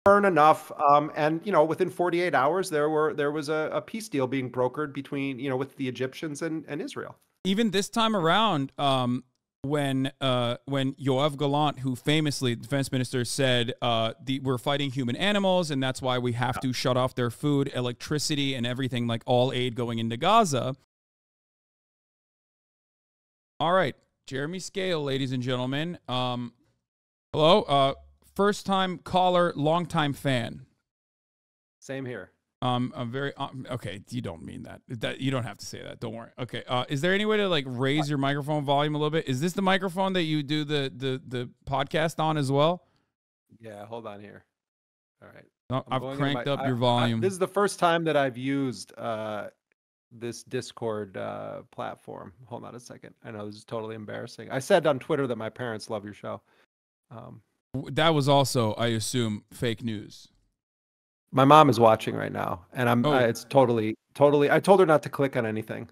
burn enough, and within 48 hours, there was a peace deal being brokered between with the Egyptians and Israel. Even this time around, when Yoav Gallant, who famously, the defense minister, said we're fighting human animals, and that's why we have to shut off their food, electricity, and everything, like all aid going into Gaza. All right, Jeremy Scahill, ladies and gentlemen. Hello, first-time caller, long-time fan. Same here. I'm very okay. You don't mean that. You don't have to say that. Don't worry. Okay. Is there any way to like raise your microphone volume a little bit? Is this the microphone that you do the podcast on as well? Yeah. Hold on here. All right. Oh, I've cranked up your volume. This is the first time that I've used this Discord platform. Hold on a second. I know this is totally embarrassing. I said on Twitter that my parents love your show. That was also, I assume, fake news. My mom is watching right now, and it's totally. I told her not to click on anything.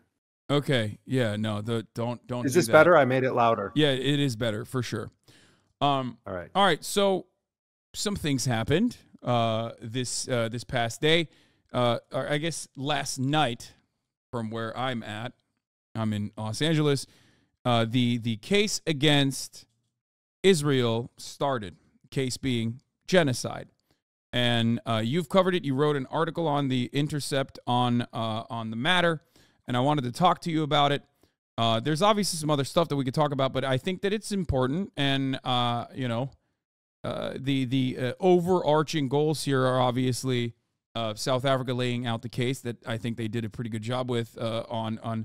Okay. Yeah. No. Don't. Is this better? I made it louder. Yeah, it is better for sure. All right. So some things happened this past day. Or I guess last night, from where I'm at. I'm in Los Angeles. The case against Israel started. Case being genocide. And you've covered it. You wrote an article on The Intercept on the matter, and I wanted to talk to you about it. There's obviously some other stuff that we could talk about, but I think that it's important. And the overarching goals here are obviously South Africa laying out the case that I think they did a pretty good job with on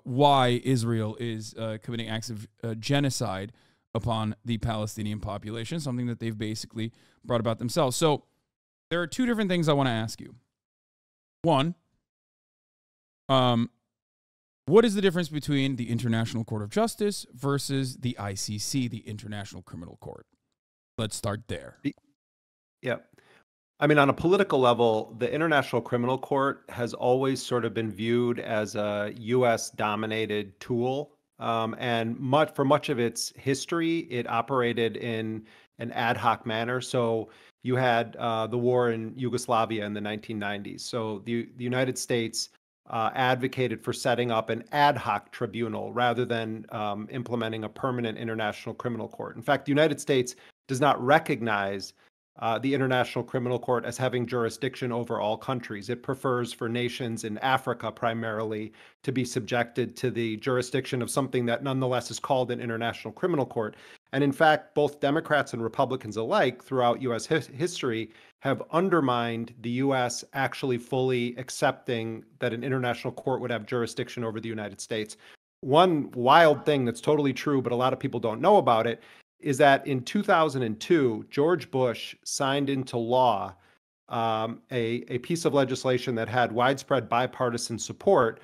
why Israel is committing acts of genocide upon the Palestinian population, something that they've basically brought about themselves. So there are two different things I want to ask you. One, what is the difference between the International Court of Justice versus the ICC, the International Criminal Court? Let's start there. Yeah. I mean, on a political level, the International Criminal Court has always sort of been viewed as a U.S.-dominated tool. And for much of its history, it operated in an ad hoc manner. So you had the war in Yugoslavia in the 1990s. So the United States advocated for setting up an ad hoc tribunal rather than implementing a permanent international criminal court. In fact, the United States does not recognize the International Criminal Court as having jurisdiction over all countries. It prefers for nations in Africa primarily to be subjected to the jurisdiction of something that nonetheless is called an International Criminal Court. And in fact, both Democrats and Republicans alike throughout U.S. history have undermined the U.S. actually fully accepting that an international court would have jurisdiction over the United States. One wild thing that's totally true, but a lot of people don't know about it, is that in 2002, George Bush signed into law a piece of legislation that had widespread bipartisan support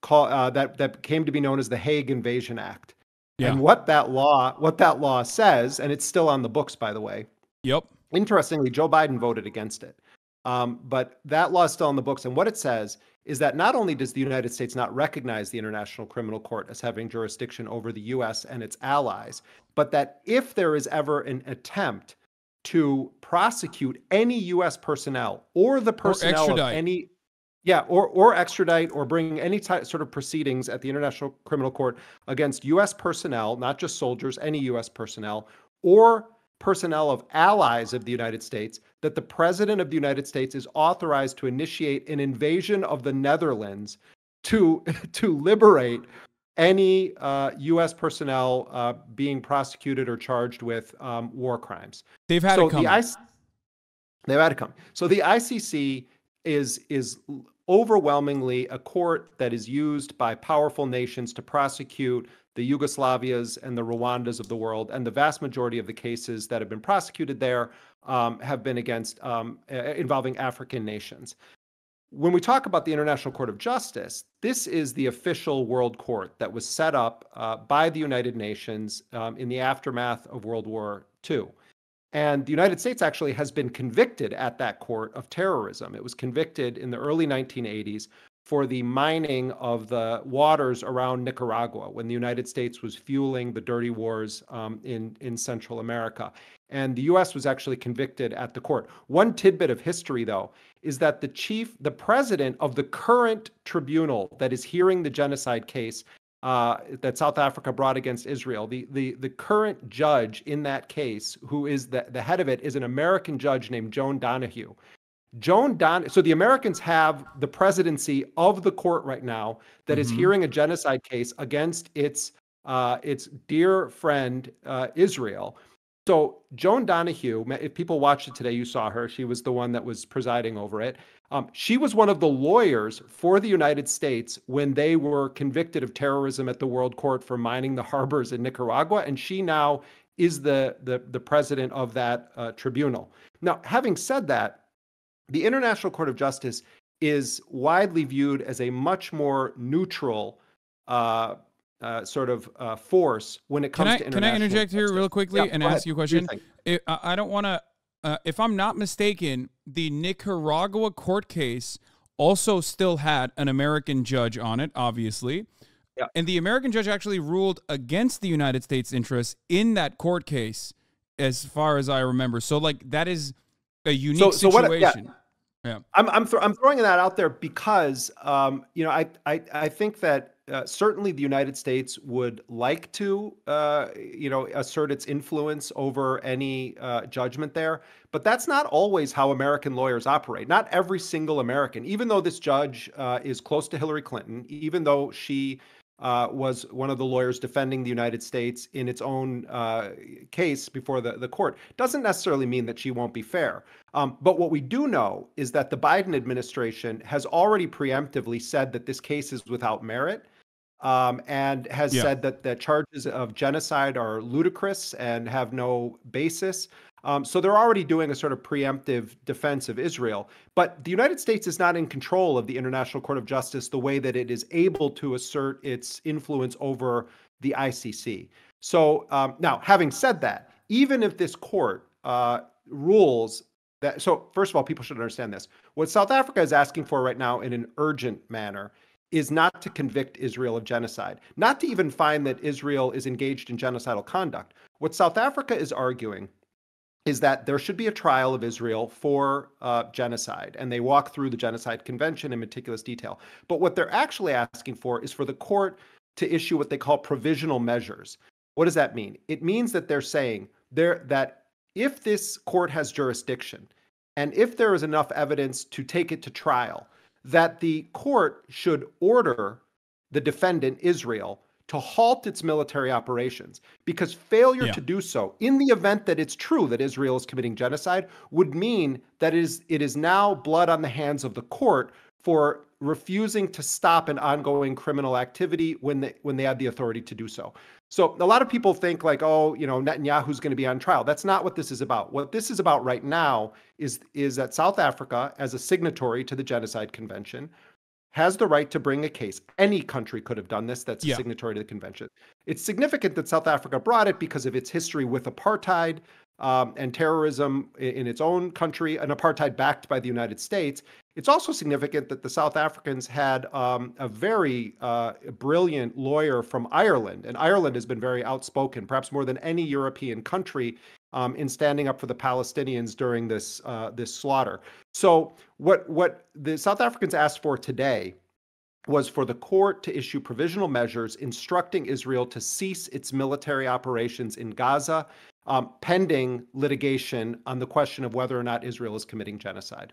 that came to be known as the Hague Invasion Act. Yeah. And what that law says, and it's still on the books, by the way. Yep. Interestingly, Joe Biden voted against it. But that law is still on the books. And what it says is that not only does the United States not recognize the International Criminal Court as having jurisdiction over the U.S. and its allies, but that if there is ever an attempt to prosecute any U.S. personnel or the personnel of any, or extradite or bring any sort of proceedings at the International Criminal Court against U.S. personnel, not just soldiers, any U.S. personnel, or personnel of allies of the United States, that the President of the United States is authorized to initiate an invasion of the Netherlands to liberate any U.S. personnel being prosecuted or charged with war crimes. They've had to come. They've had to come. So the ICC is overwhelmingly a court that is used by powerful nations to prosecute the Yugoslavias and the Rwandas of the world, and the vast majority of the cases that have been prosecuted there have been against involving African nations. When we talk about the International Court of Justice, this is the official world court that was set up by the United Nations in the aftermath of World War II. And the United States actually has been convicted at that court of terrorism. It was convicted in the early 1980s for the mining of the waters around Nicaragua when the United States was fueling the dirty wars in Central America. And the U.S. was actually convicted at the court. One tidbit of history, though, is that the president of the current tribunal that is hearing the genocide case that South Africa brought against Israel, the current judge in that case, who is the head of it, is an American judge named Joan Donoghue. So the Americans have the presidency of the court right now that is hearing a genocide case against its dear friend Israel. So Joan Donoghue, if people watched it today, you saw her. She was the one that was presiding over it. She was one of the lawyers for the United States when they were convicted of terrorism at the World Court for mining the harbors in Nicaragua, and she now is the president of that tribunal. Now, having said that, the International Court of Justice is widely viewed as a much more neutral force when it comes to international. Can I interject here real quickly and ask you a question? I don't want to. If I'm not mistaken, the Nicaragua court case also still had an American judge on it, obviously. Yeah. And the American judge actually ruled against the United States interests in that court case, as far as I remember. So, like, that is a unique situation. Yeah. I'm throwing that out there because, I think that certainly the United States would like to, assert its influence over any judgment there. But that's not always how American lawyers operate. Not every single American, even though this judge is close to Hillary Clinton, even though she was one of the lawyers defending the United States in its own case before the court, doesn't necessarily mean that she won't be fair. But what we do know is that the Biden administration has already preemptively said that this case is without merit, and has said that the charges of genocide are ludicrous and have no basis. So they're already doing a sort of preemptive defense of Israel. But the United States is not in control of the International Court of Justice the way that it is able to assert its influence over the ICC. So now, having said that, even if this court rules that, so first of all, people should understand this. What South Africa is asking for right now in an urgent manner is not to convict Israel of genocide, not to even find that Israel is engaged in genocidal conduct. What South Africa is arguing is that there should be a trial of Israel for genocide, and they walk through the Genocide Convention in meticulous detail. But what they're actually asking for is for the court to issue what they call provisional measures. What does that mean? It means that they're saying that if this court has jurisdiction, and if there is enough evidence to take it to trial, that the court should order the defendant, Israel, to halt its military operations, because failure to do so, in the event that it's true that Israel is committing genocide, would mean that it is now blood on the hands of the court for refusing to stop an ongoing criminal activity when they had the authority to do so. So a lot of people think like, Netanyahu's going to be on trial. That's not what this is about. What this is about right now is that South Africa, as a signatory to the Genocide Convention, has the right to bring a case. Any country could have done this that's a signatory to the convention. It's significant that South Africa brought it because of its history with apartheid and terrorism in its own country, an apartheid backed by the United States. It's also significant that the South Africans had a very brilliant lawyer from Ireland, and Ireland has been very outspoken, perhaps more than any European country, in standing up for the Palestinians during this slaughter. So what the South Africans asked for today was for the court to issue provisional measures instructing Israel to cease its military operations in Gaza, pending litigation on the question of whether or not Israel is committing genocide.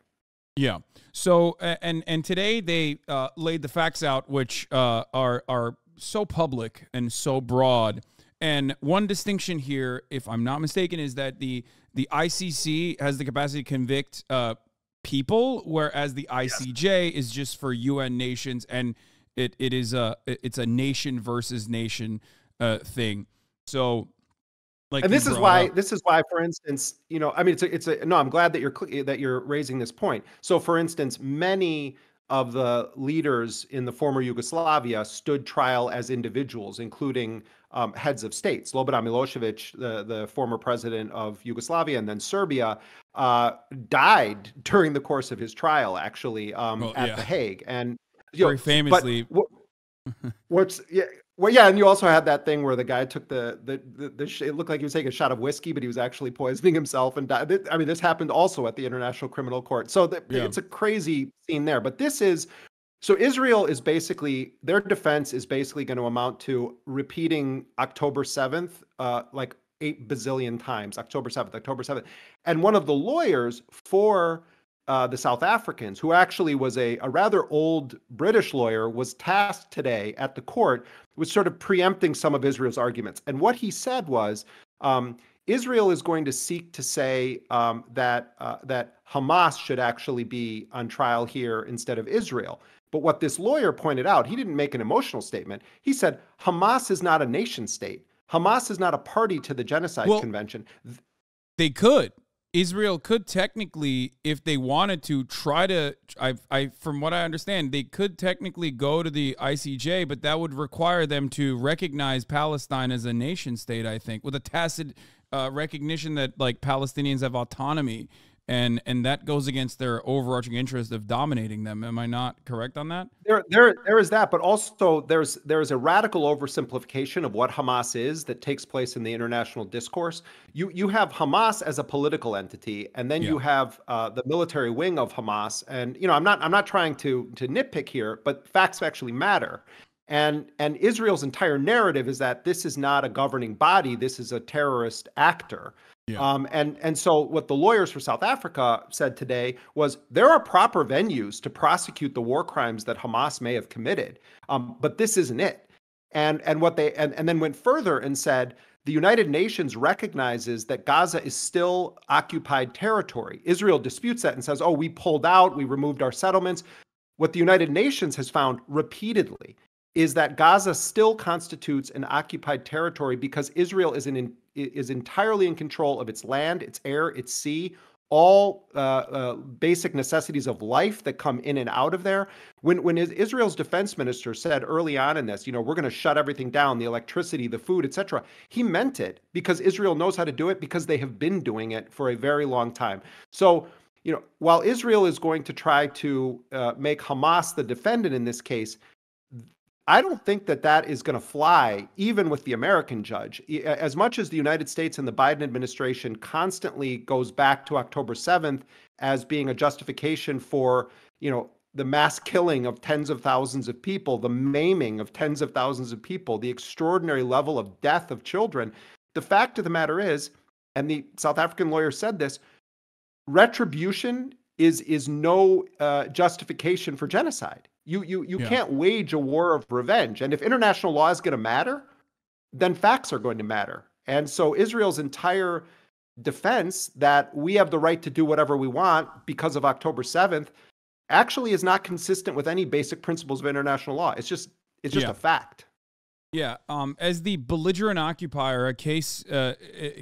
Yeah. So and today they laid the facts out, which are so public and so broad. And one distinction here, if I'm not mistaken, is that the ICC has the capacity to convict people, whereas the ICJ is just for UN nations, and it's a nation versus nation thing. So, like, and this is why, for instance, I'm glad that you're raising this point. So, for instance, many of the leaders in the former Yugoslavia stood trial as individuals, including heads of states. Slobodan Milosevic, the former president of Yugoslavia and then Serbia, died during the course of his trial, actually, at The Hague. And You very know, famously. what's yeah. Well, yeah, and you also had that thing where the guy took it looked like he was taking a shot of whiskey, but he was actually poisoning himself and died. I mean, this happened also at the International Criminal Court. So Yeah. it's a crazy scene there. But so Israel is basically, their defense is basically going to amount to repeating October 7th, like 8 bazillion times, October 7th, October 7th. And one of the lawyers for the South Africans, who actually was a rather old British lawyer, was tasked today at the court with sort of preempting some of Israel's arguments. And what he said was, Israel is going to seek to say that Hamas should actually be on trial here instead of Israel. But what this lawyer pointed out, he didn't make an emotional statement. He said, Hamas is not a nation state. Hamas is not a party to the Genocide Convention. They could. Israel could technically, if they wanted to, try to, from what I understand, they could technically go to the ICJ, but that would require them to recognize Palestine as a nation state, I think, with a tacit recognition that, like, Palestinians have autonomy. And that goes against their overarching interest of dominating them. Am I not correct on that? There is that, but also there's a radical oversimplification of what Hamas is that takes place in the international discourse. You have Hamas as a political entity, and then you have the military wing of Hamas. And I'm not trying to nitpick here, but facts actually matter. And Israel's entire narrative is that this is not a governing body; this is a terrorist actor. Yeah. And so what the lawyers for South Africa said today was there are proper venues to prosecute the war crimes that Hamas may have committed, but this isn't it. And then went further and said the United Nations recognizes that Gaza is still occupied territory. Israel disputes that and says, "Oh, we pulled out, we removed our settlements." What the United Nations has found repeatedly is that Gaza still constitutes an occupied territory because Israel is entirely in control of its land, its air, its sea, all basic necessities of life that come in and out of there. When Israel's defense minister said early on in this, we're going to shut everything down, the electricity, the food, etc., he meant it because Israel knows how to do it because they have been doing it for a very long time. So, while Israel is going to try to make Hamas the defendant in this case, I don't think that is going to fly, even with the American judge. As much as the United States and the Biden administration constantly goes back to October 7th as being a justification for, the mass killing of tens of thousands of people, the maiming of tens of thousands of people, the extraordinary level of death of children, the fact of the matter is, and the South African lawyer said this, retribution is no justification for genocide. You can't wage a war of revenge. And if international law is going to matter, then facts are going to matter. And so Israel's entire defense that we have the right to do whatever we want because of October 7th actually is not consistent with any basic principles of international law. It's just a fact. Yeah. As the belligerent occupier, a case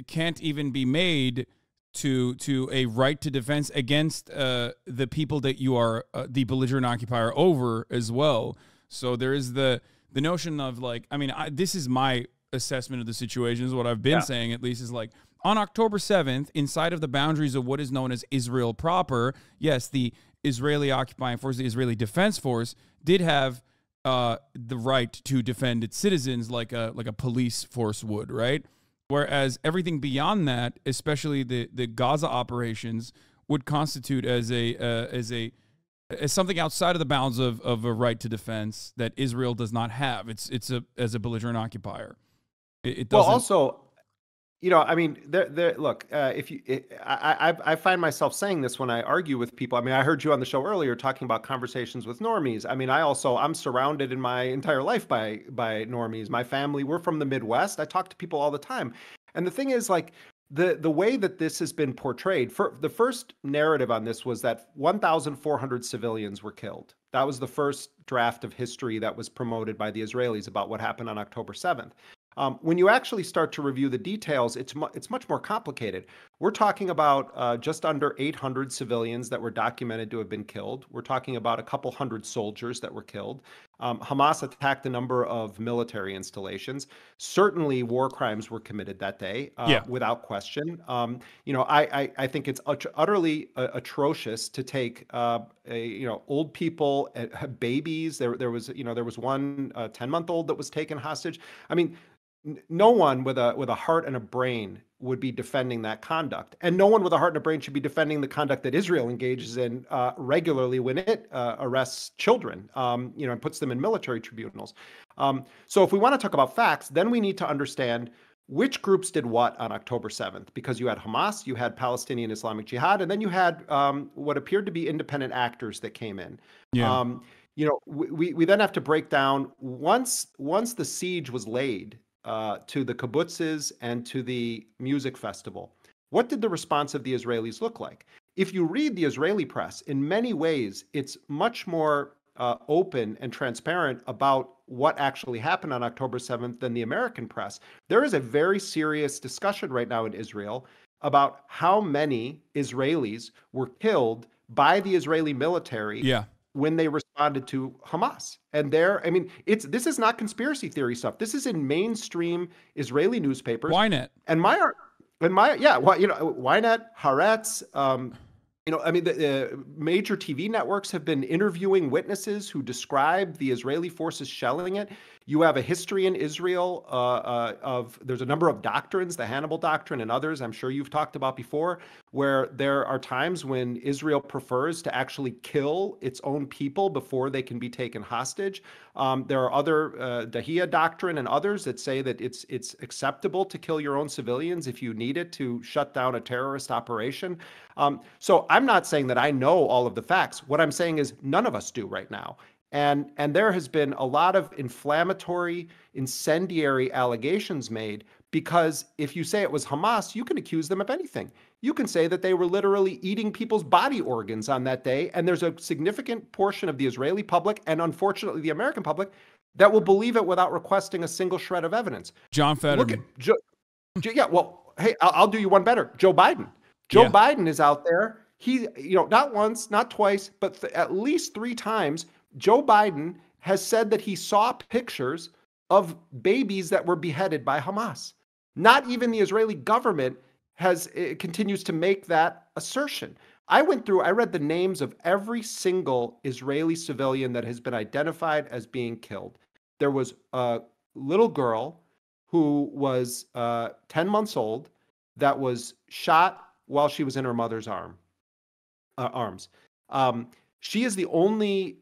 can't even be made to a right to defense against the people that you are the belligerent occupier over as well. So there is the notion of, like, this is my assessment of the situation, is what I've been saying, at least, is like, on October 7th, inside of the boundaries of what is known as Israel proper, yes, the Israeli occupying force, the Israeli Defense Force, did have the right to defend its citizens like a police force would, right? Whereas everything beyond that, especially the Gaza operations, would constitute as something outside of the bounds of a right to defense that Israel does not have. It's as a belligerent occupier. It doesn't. Well, also, look, I find myself saying this when I argue with people. I heard you on the show earlier talking about conversations with normies. I'm surrounded in my entire life by normies. My family, we're from the Midwest. I talk to people all the time. And the thing is, like, the way that this has been portrayed, the first narrative on this was that 1,400 civilians were killed. That was the first draft of history that was promoted by the Israelis about what happened on October 7th. When you actually start to review the details, it's much more complicated. We're talking about just under 800 civilians that were documented to have been killed. We're talking about a couple hundred soldiers that were killed. Hamas attacked a number of military installations. Certainly, war crimes were committed that day, Yeah. without question. I think it's utterly atrocious to take old people, babies. There was one 10-month-old that was taken hostage. I mean, no one with a heart and a brain would be defending that conduct, and no one with a heart and a brain should be defending the conduct that Israel engages in regularly when it arrests children, and puts them in military tribunals. So, if we want to talk about facts, then we need to understand which groups did what on October 7th, because you had Hamas, you had Palestinian Islamic Jihad, and then you had what appeared to be independent actors that came in. Yeah. We then have to break down once the siege was laid to the kibbutzes and to the music festival. What did the response of the Israelis look like? If you read the Israeli press, in many ways, it's much more open and transparent about what actually happened on October 7th than the American press. There is a very serious discussion right now in Israel about how many Israelis were killed by the Israeli military when they responded to Hamas. And this is not conspiracy theory stuff. This is in mainstream Israeli newspapers. Ynet. And Ynet, Haaretz, the major TV networks have been interviewing witnesses who describe the Israeli forces shelling it. You have a history in Israel there's a number of doctrines, the Hannibal doctrine and others I'm sure you've talked about before, where there are times when Israel prefers to actually kill its own people before they can be taken hostage. There are other Dahiyya doctrine and others that say that it's acceptable to kill your own civilians if you need it to shut down a terrorist operation. So I'm not saying that I know all of the facts. What I'm saying is none of us do right now. And there has been a lot of inflammatory, incendiary allegations made, because if you say it was Hamas, you can accuse them of anything. You can say that they were literally eating people's body organs on that day, and there's a significant portion of the Israeli public, and unfortunately the American public, that will believe it without requesting a single shred of evidence. John Fetterman. Hey, I'll do you one better. Joe Biden. Joe Biden is out there. He, not once, not twice, but at least 3 times, Joe Biden has said that he saw pictures of babies that were beheaded by Hamas. Not even the Israeli government continues to make that assertion. I read the names of every single Israeli civilian that has been identified as being killed. There was a little girl who was 10 months old that was shot while she was in her mother's arms. She is the only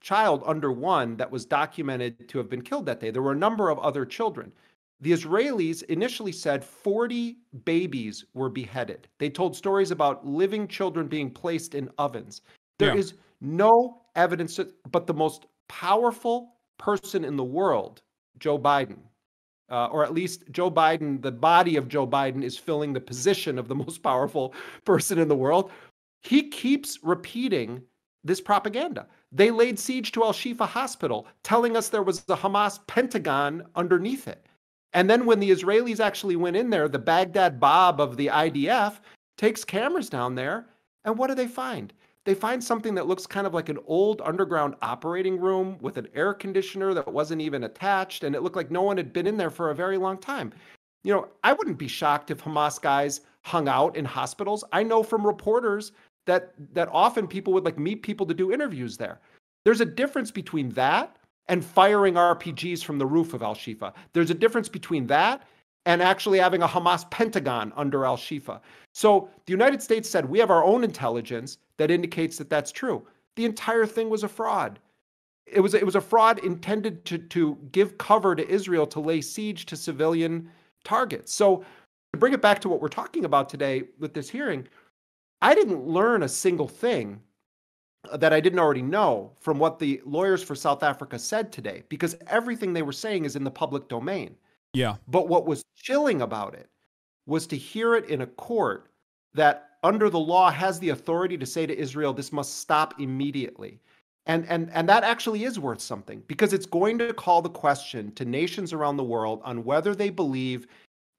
child under 1 that was documented to have been killed that day. There were a number of other children. The Israelis initially said 40 babies were beheaded. They told stories about living children being placed in ovens. There is no evidence, but the most powerful person in the world, Joe Biden, or at least Joe Biden, the body of Joe Biden is filling the position of the most powerful person in the world. He keeps repeating this propaganda. They laid siege to Al-Shifa Hospital, telling us there was a Hamas Pentagon underneath it. And then when the Israelis actually went in there, the Baghdad Bob of the IDF takes cameras down there, and what do they find? They find something that looks kind of like an old underground operating room with an air conditioner that wasn't even attached, and it looked like no one had been in there for a very long time. I wouldn't be shocked if Hamas guys hung out in hospitals. I know from reporters that often people would meet people to do interviews there. There's a difference between that and firing RPGs from the roof of Al-Shifa. There's a difference between that and actually having a Hamas Pentagon under Al-Shifa. So the United States said, we have our own intelligence that indicates that that's true. The entire thing was a fraud. It was a fraud intended to give cover to Israel to lay siege to civilian targets. So to bring it back to what we're talking about today with this hearing, I didn't learn a single thing that I didn't already know from what the lawyers for South Africa said today, because everything they were saying is in the public domain. Yeah. But what was chilling about it was to hear it in a court that under the law has the authority to say to Israel, this must stop immediately. And that actually is worth something, because it's going to call the question to nations around the world on whether they believe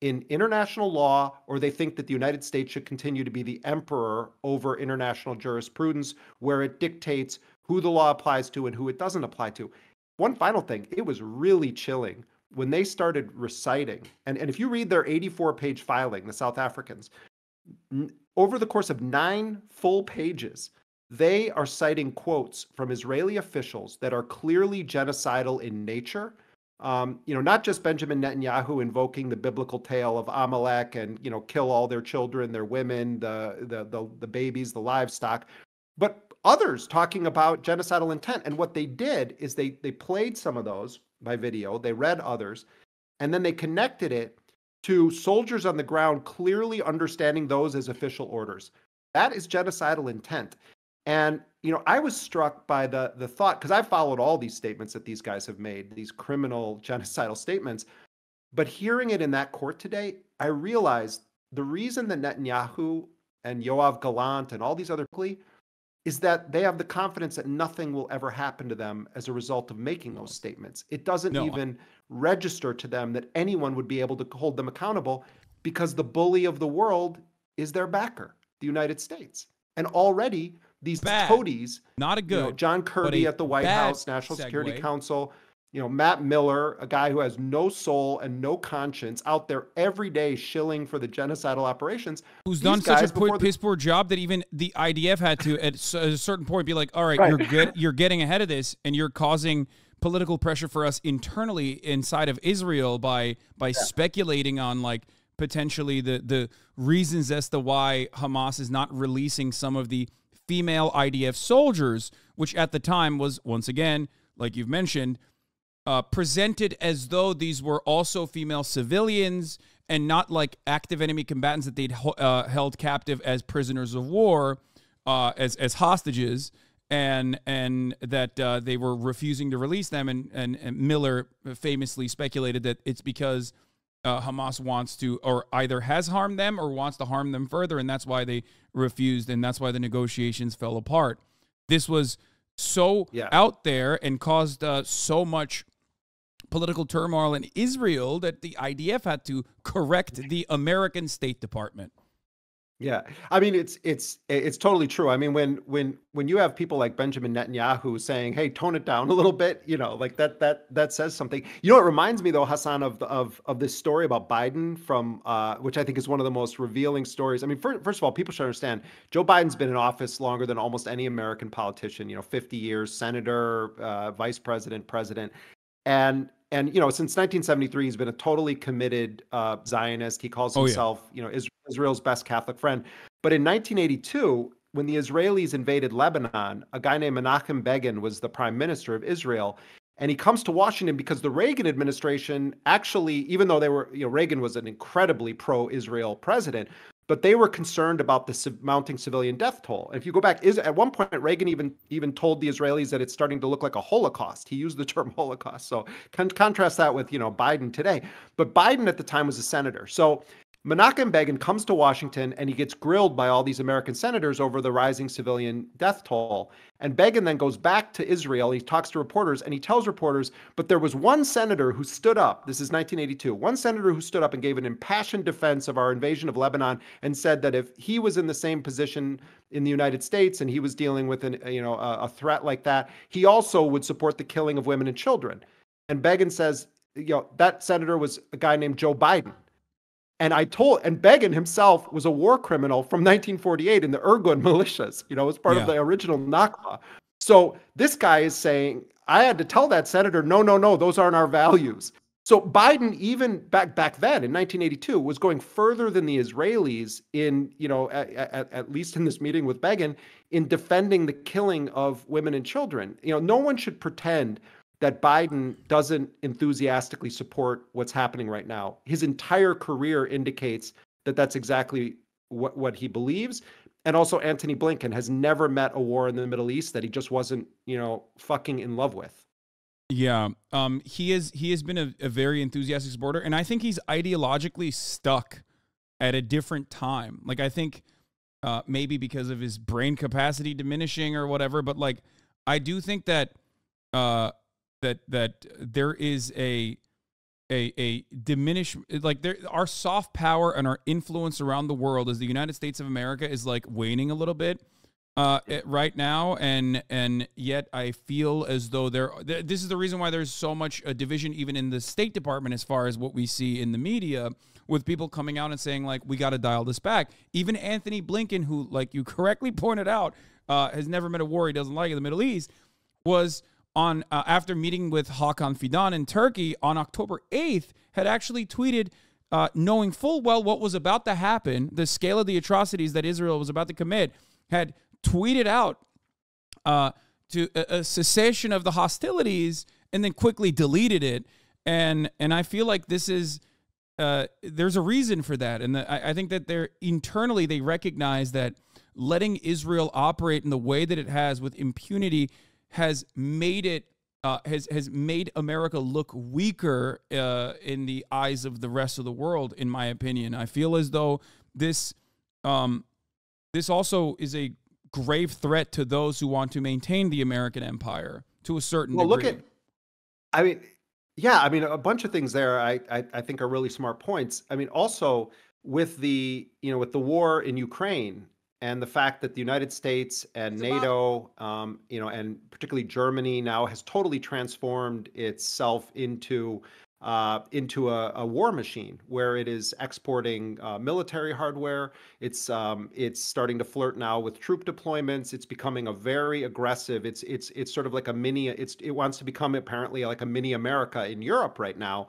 in international law or they think that the United States should continue to be the emperor over international jurisprudence, where it dictates who the law applies to and who it doesn't apply to. one final thing, it was really chilling when they started reciting. And if you read their 84-page filing, the South Africans, over the course of 9 full pages, they are citing quotes from Israeli officials that are clearly genocidal in nature. Not just Benjamin Netanyahu invoking the biblical tale of Amalek and, kill all their children, their women, the babies, the livestock, but others talking about genocidal intent. And what they did is they played some of those by video, they read others, and then they connected it to soldiers on the ground clearly understanding those as official orders. That is genocidal intent. And, I was struck by the thought, because I've followed all these statements that these guys have made, these criminal genocidal statements, but hearing it in that court today, I realized the reason that Netanyahu and Yoav Gallant and all these other is that they have the confidence that nothing will ever happen to them as a result of making those statements. It doesn't even register to them that anyone would be able to hold them accountable because the bully of the world is their backer, the United States. And already these toadies, not a good, John Kirby at the White House, National Security Council, Matt Miller, a guy who has no soul and no conscience, out there every day shilling for the genocidal operations. Who's done such a piss poor job that even the IDF had to, at a certain point, be like, all right. You're getting ahead of this, and you're causing political pressure for us internally inside of Israel by speculating on, like, potentially the reasons as to why Hamas is not releasing some of the female IDF soldiers, which at the time was, once again, like you've mentioned, presented as though these were also female civilians and not like active enemy combatants that they'd held captive as prisoners of war, as hostages, and that they were refusing to release them. And Miller famously speculated that it's because Hamas wants to, or either has harmed them or wants to harm them further, and that's why they refused, and that's why the negotiations fell apart. This was so out there and caused so much political turmoil in Israel that the IDF had to correct the American State Department. Yeah, I mean, it's totally true. I mean, when you have people like Benjamin Netanyahu saying, "Hey, tone it down a little bit," like that says something. It reminds me though, Hasan, of this story about Biden from which I think is one of the most revealing stories. I mean, first of all, people should understand Joe Biden's been in office longer than almost any American politician. 50 years, senator, vice president, president, and since 1973, he's been a totally committed Zionist. He calls himself, Israel's best Catholic friend. But in 1982, when the Israelis invaded Lebanon, a guy named Menachem Begin was the prime minister of Israel. And he comes to Washington because the Reagan administration actually, even though they were, Reagan was an incredibly pro-Israel president, but they were concerned about the mounting civilian death toll. And if you go back, at one point, Reagan even told the Israelis that it's starting to look like a Holocaust. He used the term Holocaust. So contrast that with, Biden today. But Biden at the time was a senator. So Menachem Begin comes to Washington and he gets grilled by all these American senators over the rising civilian death toll. And Begin then goes back to Israel. He talks to reporters and he tells reporters, but there was one senator who stood up. This is 1982. One senator who stood up and gave an impassioned defense of our invasion of Lebanon and said that if he was in the same position in the United States and he was dealing with a threat like that, he also would support the killing of women and children. And Begin says, that senator was a guy named Joe Biden. And Begin himself was a war criminal from 1948 in the Irgun militias, was part of the original Nakba. So this guy is saying, I had to tell that senator, no, those aren't our values. So Biden, even back then in 1982, was going further than the Israelis in, at least in this meeting with Begin, in defending the killing of women and children. No one should pretend that Biden doesn't enthusiastically support what's happening right now. His entire career indicates that that's exactly what he believes. And also Antony Blinken has never met a war in the Middle East that he just wasn't, fucking in love with. Yeah. He has been a very enthusiastic supporter, and I think he's ideologically stuck at a different time. Like, I think maybe because of his brain capacity diminishing or whatever, but like, I do think that that there is a diminish, like, our soft power and our influence around the world as the United States of America is like waning a little bit. right now, and yet I feel as though this is the reason why there's so much division even in the State Department as far as what we see in the media, with people coming out and saying, like, we got to dial this back. Even Anthony Blinken, who, like you correctly pointed out, has never met a war he doesn't like in the Middle East, was on after meeting with Hakan Fidan in Turkey on October 8th, had actually tweeted, knowing full well what was about to happen, the scale of the atrocities that Israel was about to commit, had tweeted out to a cessation of the hostilities, and then quickly deleted it. And I feel like this is there's a reason for that, and I think that they're internally they recognize that letting Israel operate in the way that it has with impunity has made it has made America look weaker in the eyes of the rest of the world. In my opinion, I feel as though this also is a grave threat to those who want to maintain the American empire to a certain degree. Look at, I mean, yeah, I mean, a bunch of things there I think are really smart points. I mean, also with the, with the war in Ukraine and the fact that the United States and NATO, and particularly Germany now has totally transformed itself into a war machine where it is exporting military hardware. It's starting to flirt now with troop deployments. It's becoming a very aggressive. It's sort of like a mini. It wants to become apparently like a mini America in Europe right now.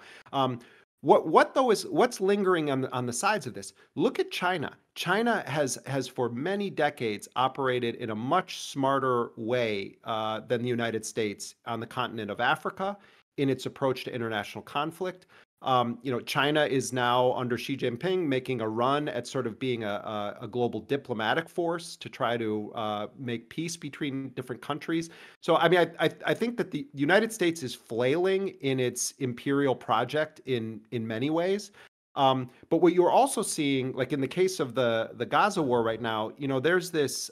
What's lingering on the sides of this? Look at China. China has for many decades operated in a much smarter way than the United States on the continent of Africa in its approach to international conflict. China is now under Xi Jinping making a run at sort of being a global diplomatic force to try to make peace between different countries. So, I mean, I think that the United States is flailing in its imperial project in many ways. But what you're also seeing, like in the case of the Gaza war right now, there's this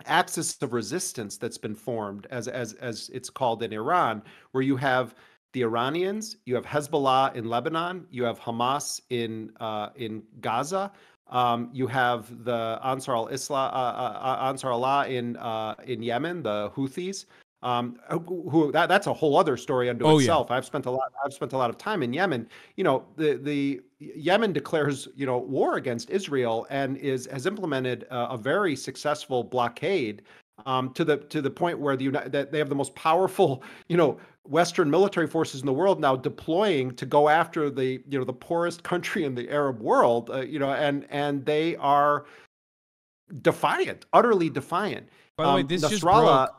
axis of resistance that's been formed, as it's called in Iran, where you have the Iranians, you have Hezbollah in Lebanon, you have Hamas in Gaza, you have the Ansar Allah in Yemen, the Houthis. That's a whole other story unto itself. Yeah. I've spent a lot of time in Yemen. The Yemen declares war against Israel and has implemented a very successful blockade to the point where that they have the most powerful Western military forces in the world now deploying to go after the poorest country in the Arab world. And they are defiant, utterly defiant. By the way, this just broke.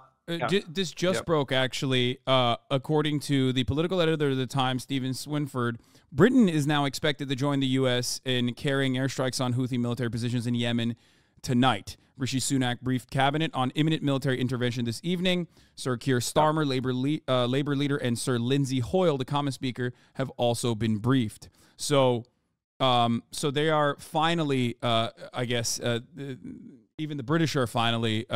This just broke, actually. According to the political editor of the Times, Stephen Swinford, Britain is now expected to join the U.S. in carrying airstrikes on Houthi military positions in Yemen tonight. Rishi Sunak briefed cabinet on imminent military intervention this evening. Sir Keir Starmer, Labour leader, and Sir Lindsay Hoyle, the Commons Speaker, have also been briefed. So they are finally, I guess, even the British are finally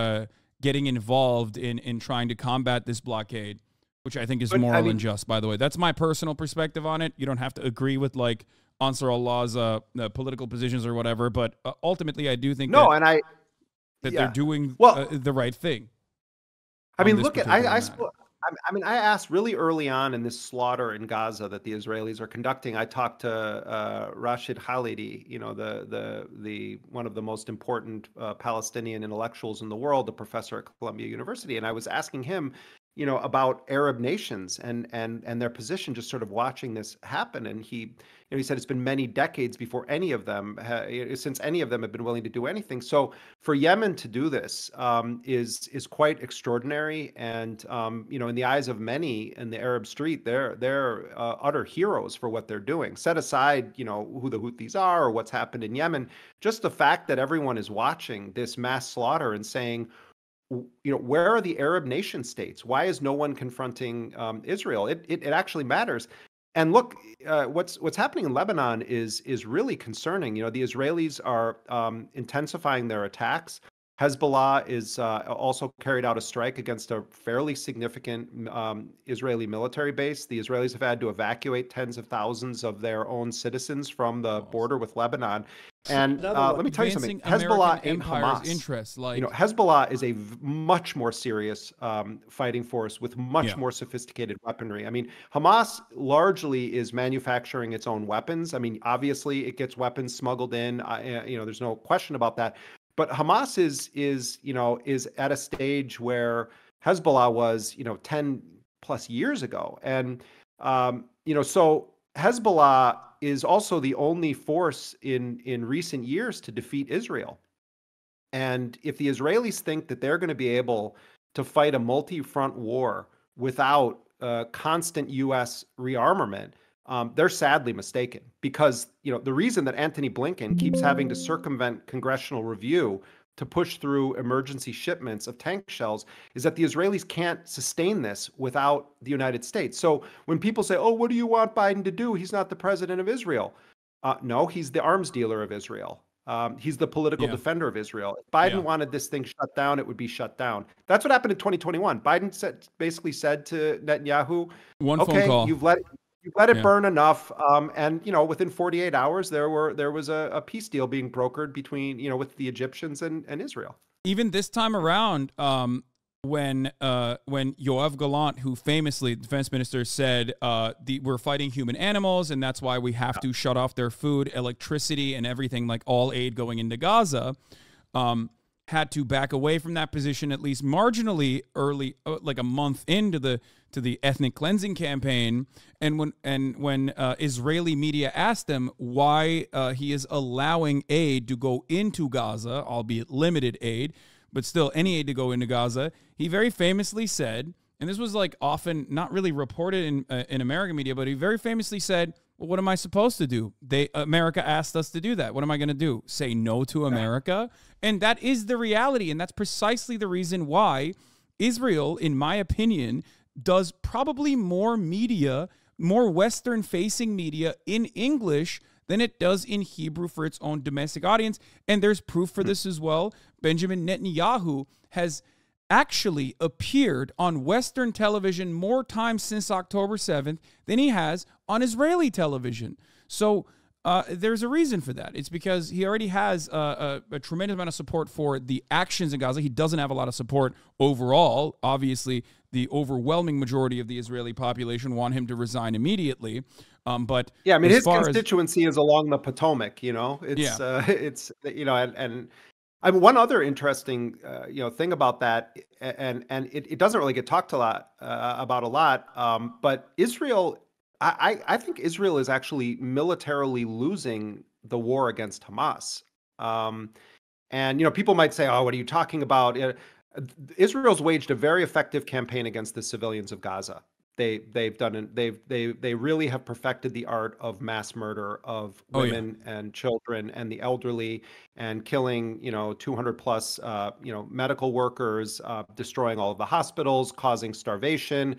getting involved in trying to combat this blockade, which I think is moral and just, by the way. That's my personal perspective on it. You don't have to agree with, like, Ansar Allah's political positions or whatever, but ultimately I do think that they're doing the right thing. I mean, look at, I asked really early on in this slaughter in Gaza that the Israelis are conducting. I talked to Rashid Khalidi, the one of the most important Palestinian intellectuals in the world, a professor at Columbia University, and I was asking him, about Arab nations and their position, just sort of watching this happen. And he said it's been many decades before any of them, since any of them have been willing to do anything. So for Yemen to do this is quite extraordinary. And in the eyes of many in the Arab street, they're utter heroes for what they're doing. Set aside, who the Houthis are or what's happened in Yemen, just the fact that everyone is watching this mass slaughter and saying, where are the Arab nation states? Why is no one confronting Israel? It actually matters. And look, what's happening in Lebanon is really concerning. The Israelis are intensifying their attacks. Hezbollah is also carried out a strike against a fairly significant Israeli military base. The Israelis have had to evacuate tens of thousands of their own citizens from the border with Lebanon. And let me tell you something. Hezbollah ain't Hamas. Interests, Hezbollah is a much more serious fighting force with much more sophisticated weaponry. I mean, Hamas largely is manufacturing its own weapons. I mean, obviously, it gets weapons smuggled in. There's no question about that. But Hamas is at a stage where Hezbollah was, 10 plus years ago, and so Hezbollah is also the only force in recent years to defeat Israel. And if the Israelis think that they're going to be able to fight a multi-front war without constant U.S. rearmament, they're sadly mistaken. Because the reason that Antony Blinken keeps having to circumvent congressional review to push through emergency shipments of tank shells is that the Israelis can't sustain this without the United States. So when people say, oh, what do you want Biden to do? He's not the president of Israel. No, he's the arms dealer of Israel. He's the political defender of Israel. If Biden wanted this thing shut down, it would be shut down. That's what happened in 2021. Biden basically said to Netanyahu, phone call. You've let it burn enough. And within 48 hours, there was a peace deal being brokered between, with the Egyptians and Israel. Even this time around, when Yoav Gallant, who famously, the defense minister, said we're fighting human animals, and that's why we have to shut off their food, electricity, and everything, like all aid going into Gaza, had to back away from that position at least marginally early, like a month into the ethnic cleansing campaign. And when Israeli media asked him why he is allowing aid to go into Gaza, albeit limited aid, but still any aid to go into Gaza, he very famously said, and this was like often not really reported in American media, but he very famously said, well, what am I supposed to do? America asked us to do that. What am I going to do? Say no to America? And that is the reality. And that's precisely the reason why Israel, in my opinion, does probably more media, more Western-facing media in English than it does in Hebrew for its own domestic audience. And there's proof for this as well. Benjamin Netanyahu has actually appeared on Western television more times since October 7th than he has on Israeli television. So there's a reason for that. It's because he already has a tremendous amount of support for the actions in Gaza. He doesn't have a lot of support overall. Obviously, the overwhelming majority of the Israeli population want him to resign immediately. But yeah, I mean, his constituency is along the Potomac. It's and I mean, one other interesting thing about that, and it doesn't really get talked about a lot. But Israel, I think Israel is actually militarily losing the war against Hamas. And people might say, "Oh, what are you talking about?" Israel's waged a very effective campaign against the civilians of Gaza. They really have perfected the art of mass murder of women and children and the elderly, and killing 200 plus medical workers, destroying all of the hospitals, causing starvation,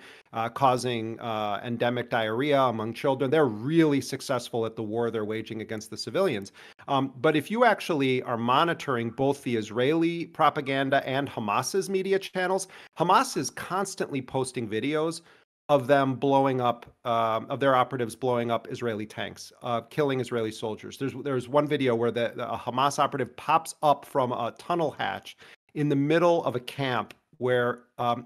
causing endemic diarrhea among children. They're really successful at the war they're waging against the civilians. But if you actually are monitoring both the Israeli propaganda and Hamas's media channels, Hamas is constantly posting videos of them blowing up, of their operatives blowing up Israeli tanks, killing Israeli soldiers. There's one video where a Hamas operative pops up from a tunnel hatch in the middle of a camp where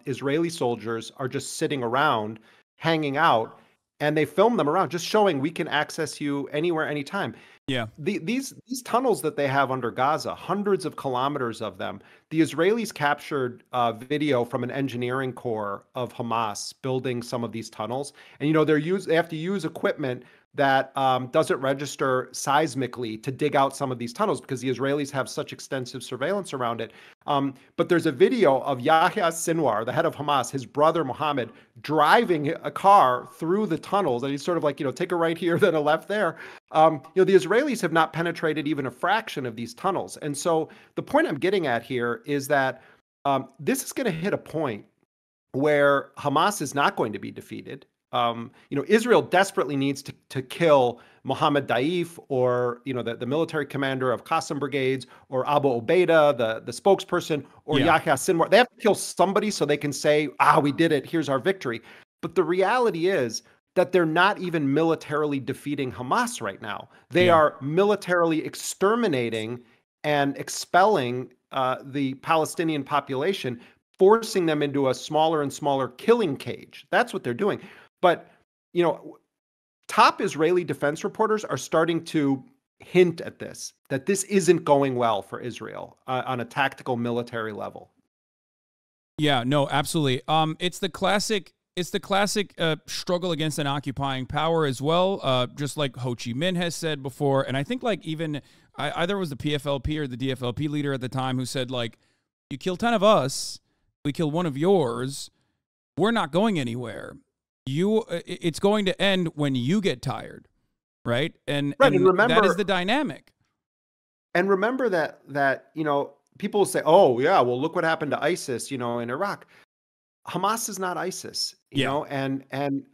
Israeli soldiers are just sitting around, hanging out, and they film them around, just showing we can access you anywhere, anytime. Yeah. These tunnels that they have under Gaza, hundreds of kilometers of them, the Israelis captured video from an engineering corps of Hamas building some of these tunnels. And, they have to use equipment that doesn't register seismically to dig out some of these tunnels because the Israelis have such extensive surveillance around it. But there's a video of Yahya Sinwar, the head of Hamas, his brother Mohammed, driving a car through the tunnels. And he's sort of like, take a right here, then a left there. The Israelis have not penetrated even a fraction of these tunnels. And so the point I'm getting at here is that this is going to hit a point where Hamas is not going to be defeated. Israel desperately needs to kill Mohammed Daif, or the military commander of Qassam brigades, or Abu Obaida, the spokesperson, or Yahya Sinwar. They have to kill somebody so they can say, we did it, here's our victory. But the reality is that they're not even militarily defeating Hamas right now. They are militarily exterminating and expelling the Palestinian population, forcing them into a smaller and smaller killing cage. That's what they're doing. But, top Israeli defense reporters are starting to hint at this, that this isn't going well for Israel on a tactical military level. Yeah, no, absolutely. It's the classic struggle against an occupying power as well, just like Ho Chi Minh has said before. And I think even either it was the PFLP or the DFLP leader at the time who said, you kill 10 of us, we kill one of yours, we're not going anywhere. It's going to end when you get tired, right? And remember, that is the dynamic. And remember that people will say, oh, yeah, well, look what happened to ISIS, in Iraq. Hamas is not ISIS, you know, and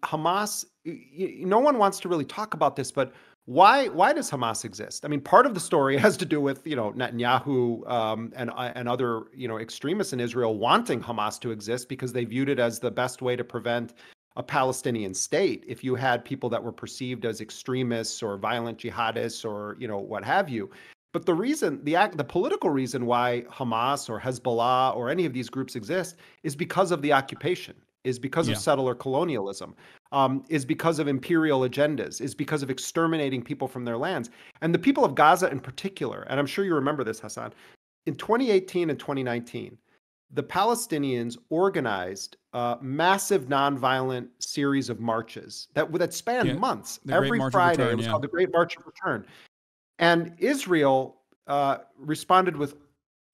Hamas, no one wants to really talk about this, but why does Hamas exist? I mean, part of the story has to do with, Netanyahu and other, extremists in Israel wanting Hamas to exist because they viewed it as the best way to prevent a Palestinian state. If you had people that were perceived as extremists or violent jihadists or, what have you. But the reason, the political reason why Hamas or Hezbollah or any of these groups exist is because of the occupation, is because of settler colonialism, is because of imperial agendas, is because of exterminating people from their lands. And the people of Gaza in particular, and I'm sure you remember this, Hasan, in 2018 and 2019, the Palestinians organized a massive nonviolent series of marches that spanned months. Every Friday, it was called the Great March of Return. And Israel responded with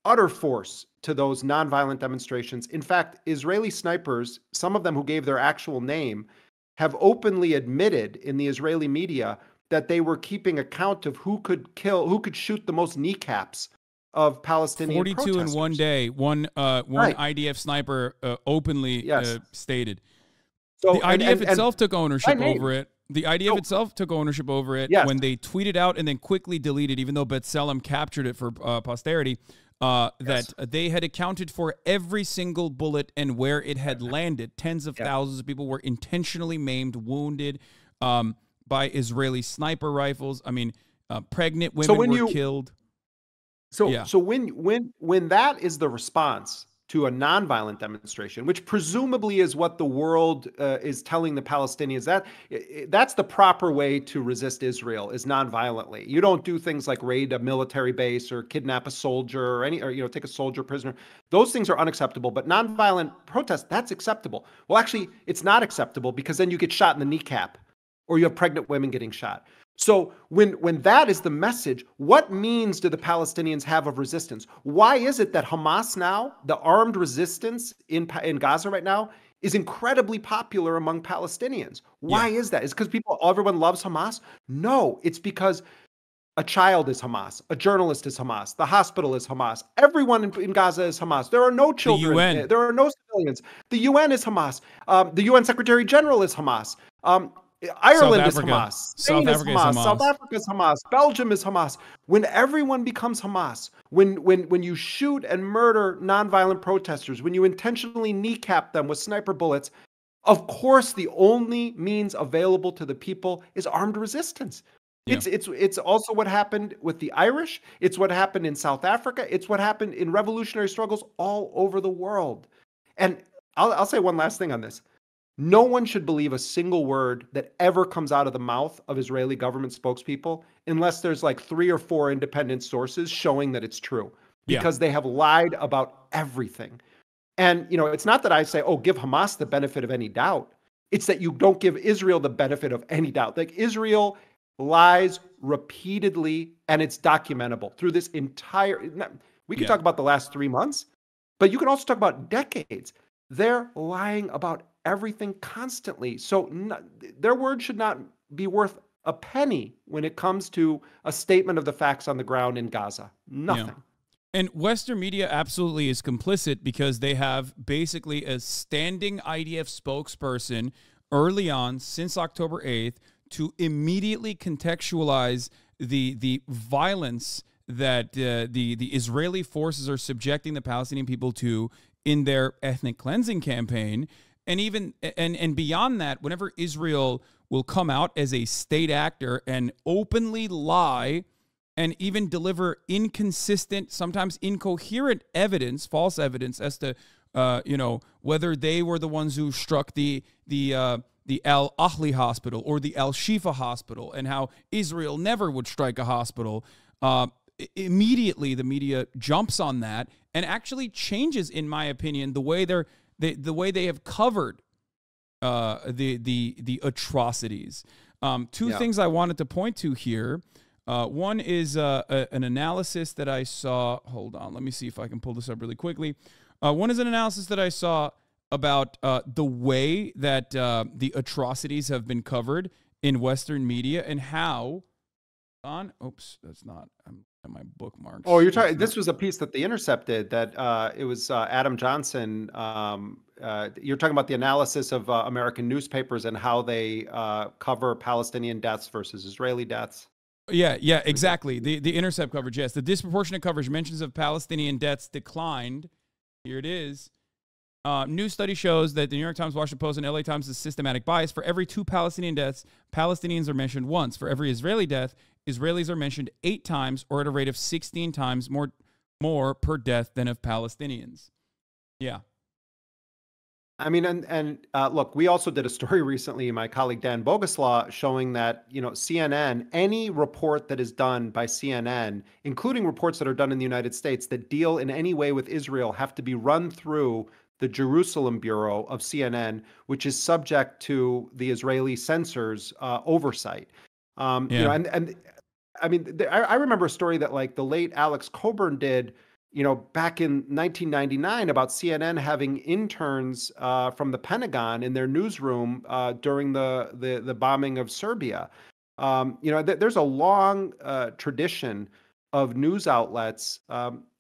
utter force to those nonviolent demonstrations. In fact, Israeli snipers, some of them who gave their actual name, have openly admitted in the Israeli media that they were keeping account of who could shoot the most kneecaps of Palestinian 42 protesters. in one day. One IDF sniper openly stated. So, the IDF itself took ownership over it. The IDF itself took ownership over it when they tweeted out and then quickly deleted, even though B'Tselem captured it for posterity, that they had accounted for every single bullet and where it had landed. Tens of thousands of people were intentionally maimed, wounded by Israeli sniper rifles. I mean, pregnant women were killed. So when that is the response to a nonviolent demonstration, which presumably is what the world is telling the Palestinians, that's the proper way to resist Israel, is nonviolently. You don't do things like raid a military base or kidnap a soldier or take a soldier prisoner. Those things are unacceptable, but nonviolent protest, that's acceptable. Well, actually, it's not acceptable because then you get shot in the kneecap or you have pregnant women getting shot. So when that is the message, what means do the Palestinians have of resistance? Why is it that Hamas now, the armed resistance in Gaza right now, is incredibly popular among Palestinians? Why is that? Is it because everyone loves Hamas? No, it's because a child is Hamas, a journalist is Hamas, the hospital is Hamas, everyone in Gaza is Hamas. There are no children, there are no civilians. The UN is Hamas. The UN Secretary General is Hamas. Ireland is Hamas, Spain is Hamas, South Africa is Hamas, Belgium is Hamas. When everyone becomes Hamas, when you shoot and murder nonviolent protesters, when you intentionally kneecap them with sniper bullets, of course the only means available to the people is armed resistance. Yeah. It's also what happened with the Irish. It's what happened in South Africa. It's what happened in revolutionary struggles all over the world. And I'll say one last thing on this. No one should believe a single word that ever comes out of the mouth of Israeli government spokespeople unless there's 3 or 4 independent sources showing that it's true, because they have lied about everything. And, it's not that I say, give Hamas the benefit of any doubt. It's that you don't give Israel the benefit of any doubt. Israel lies repeatedly, and it's documentable through this entire, we can talk about the last 3 months, but you can also talk about decades. They're lying about everything constantly. So their word should not be worth a penny when it comes to a statement of the facts on the ground in Gaza. Nothing. Yeah. And Western media absolutely is complicit because they have basically a standing IDF spokesperson early on since October 8th to immediately contextualize the violence that the Israeli forces are subjecting the Palestinian people to in their ethnic cleansing campaign. And even and beyond that, whenever Israel will come out as a state actor and openly lie and even deliver inconsistent, sometimes incoherent evidence, false evidence as to, whether they were the ones who struck the Al Ahli hospital or the Al Shifa hospital, and how Israel never would strike a hospital. Immediately, the media jumps on that and actually changes, in my opinion, the way they have covered the atrocities. Two things I wanted to point to here. One is an analysis that I saw. Hold on, let me see if I can pull this up really quickly. One is an analysis that I saw about the way that the atrocities have been covered in Western media and how. Oops, that's not. I'm at my bookmarks. Oh, you're talking. This was a piece that The Intercept did. That it was Adam Johnson. You're talking about the analysis of American newspapers and how they cover Palestinian deaths versus Israeli deaths. Yeah, exactly. The Intercept coverage, yes. The disproportionate coverage, mentions of Palestinian deaths declined. Here it is. New study shows that the New York Times, Washington Post, and LA Times is systematic bias. For every 2 Palestinian deaths, Palestinians are mentioned once. For every Israeli death, Israelis are mentioned 8 times, or at a rate of 16 times more per death than of Palestinians. Yeah. I mean, and look, we also did a story recently, my colleague Dan Boguslaw, showing that, CNN, any report that is done by CNN, including reports that are done in the United States that deal in any way with Israel, have to be run through the Jerusalem bureau of CNN, which is subject to the Israeli censors' oversight. And I mean, I remember a story that like the late Alex Coburn did, back in 1999 about CNN having interns from the Pentagon in their newsroom during the bombing of Serbia. There's a long tradition of news outlets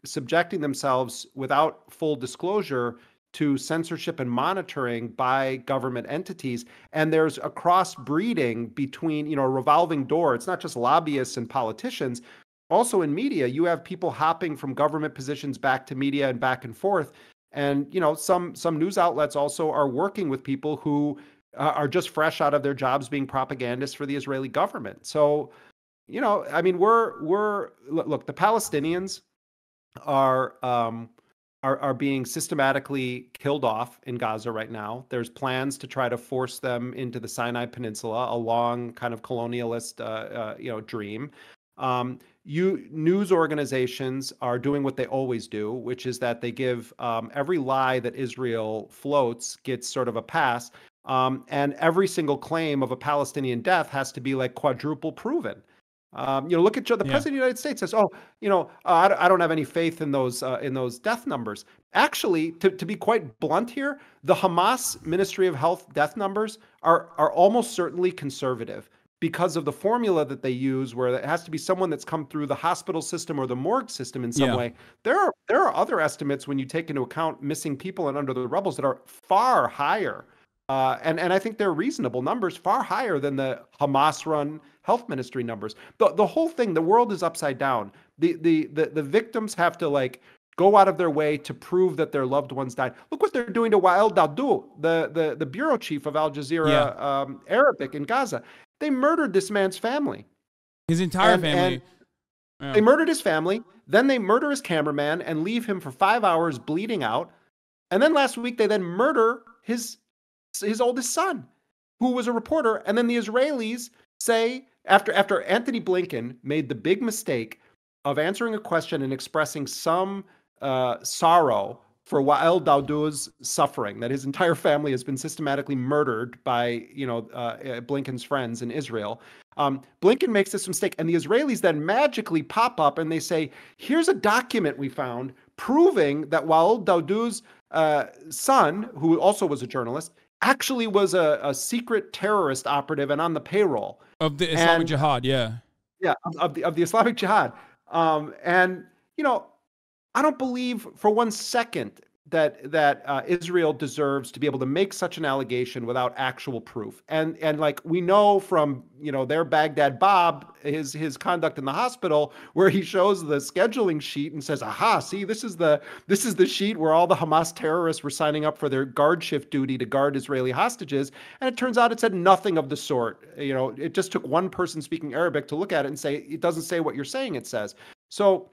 subjecting themselves without full disclosure to censorship and monitoring by government entities. And there's a crossbreeding between, a revolving door. It's not just lobbyists and politicians. Also in media, you have people hopping from government positions back to media and back and forth. And, some news outlets also are working with people who are just fresh out of their jobs being propagandists for the Israeli government. So, I mean, look, the Palestinians are being systematically killed off in Gaza right now. There's plans to try to force them into the Sinai Peninsula, a long kind of colonialist, dream. News organizations are doing what they always do, which is that they give every lie that Israel floats gets sort of a pass, and every single claim of a Palestinian death has to be like quadruple proven. Look at the president of the United States says, I don't have any faith in those death numbers. Actually, to be quite blunt here, the Hamas Ministry of Health death numbers are almost certainly conservative because of the formula that they use, where it has to be someone that's come through the hospital system or the morgue system in some way. There are other estimates when you take into account missing people and under the rubbles that are far higher. And I think they're reasonable numbers, far higher than the Hamas-run health ministry numbers. The whole thing, the world is upside down. The victims have to go out of their way to prove that their loved ones died. Look what they're doing to Wael Dahdouh, the bureau chief of Al Jazeera Arabic in Gaza. They murdered this man's family. His entire family. They murdered his family. Then they murder his cameraman and leave him for 5 hours bleeding out. And then last week they then murder his oldest son, who was a reporter. And then the Israelis say, after Anthony Blinken made the big mistake of answering a question and expressing some sorrow for Wael Dahdouh's suffering, that his entire family has been systematically murdered by Blinken's friends in Israel. Blinken makes this mistake, and the Israelis then magically pop up and they say, here's a document we found proving that Wael Dahdouh's son, who also was a journalist, actually was a secret terrorist operative and on the payroll of the Islamic Jihad. Of the Islamic Jihad. I don't believe for one second that Israel deserves to be able to make such an allegation without actual proof. And like we know from their Baghdad Bob, his conduct in the hospital, where he shows the scheduling sheet and says, "Aha, see, this is the sheet where all the Hamas terrorists were signing up for their guard shift duty to guard Israeli hostages." And it turns out it said nothing of the sort. It just took one person speaking Arabic to look at it and say it doesn't say what you're saying it says. So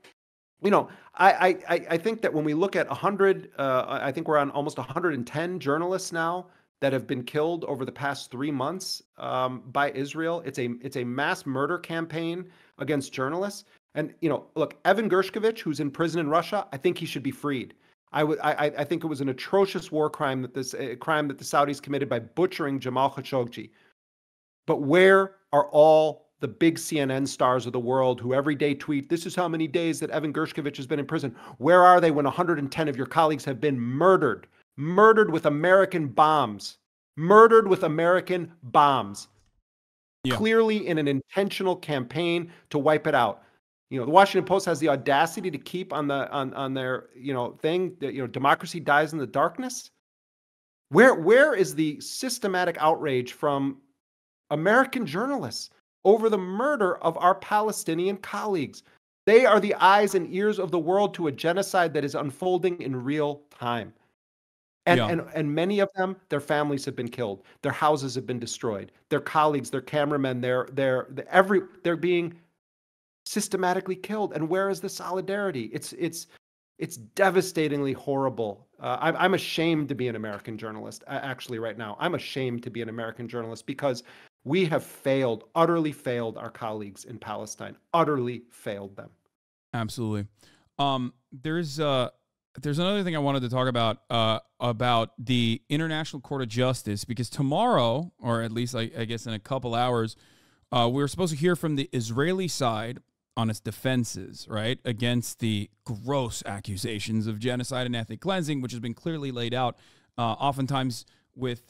I think that when we look at 100, I think we're on almost 110 journalists now that have been killed over the past 3 months by Israel. It's a mass murder campaign against journalists. And look, Evan Gershkovich, who's in prison in Russia, I think he should be freed. I think it was an atrocious war crime that the Saudis committed by butchering Jamal Khashoggi. But where are all the big CNN stars of the world who every day tweet, "This is how many days that Evan Gershkovich has been in prison"? Where are they when 110 of your colleagues have been murdered? Murdered with American bombs. Murdered with American bombs. Yeah. Clearly in an intentional campaign to wipe it out. The Washington Post has the audacity to keep on their thing that democracy dies in the darkness. Where is the systematic outrage from American journalists over the murder of our Palestinian colleagues? They are the eyes and ears of the world to a genocide that is unfolding in real time. And many of them, their families have been killed. Their houses have been destroyed. Their colleagues, their cameramen, they're being systematically killed. And where is the solidarity? It's devastatingly horrible. I'm ashamed to be an American journalist. Actually, right now, I'm ashamed to be an American journalist because we have utterly failed our colleagues in Palestine, utterly failed them. Absolutely. There's another thing I wanted to talk about the International Court of Justice, because tomorrow, or at least I guess in a couple hours, we're supposed to hear from the Israeli side on its defenses, right, against the gross accusations of genocide and ethnic cleansing, which has been clearly laid out, oftentimes with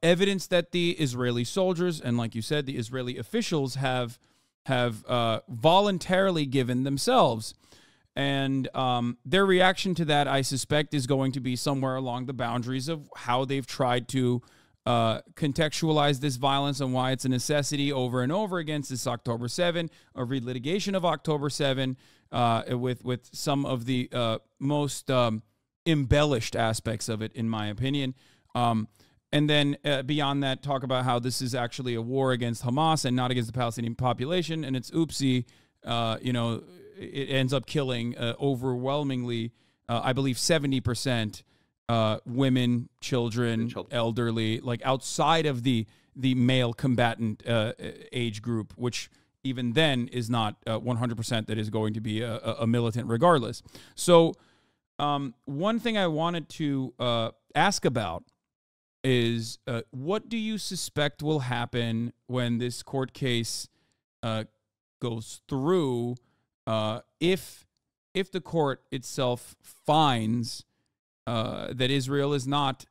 evidence that the Israeli soldiers and, like you said, the Israeli officials have voluntarily given themselves. And their reaction to that, I suspect, is going to be somewhere along the boundaries of how they've tried to contextualize this violence and why it's a necessity over and over again since October 7, a relitigation of October 7, with some of the most embellished aspects of it, in my opinion. And then beyond that, talk about how this is actually a war against Hamas and not against the Palestinian population. And it's oopsie, it ends up killing overwhelmingly, I believe, 70% women, children, elderly, like outside of the male combatant age group, which even then is not 100% that is going to be a militant regardless. So one thing I wanted to ask about is what do you suspect will happen when this court case goes through, if the court itself finds that Israel is not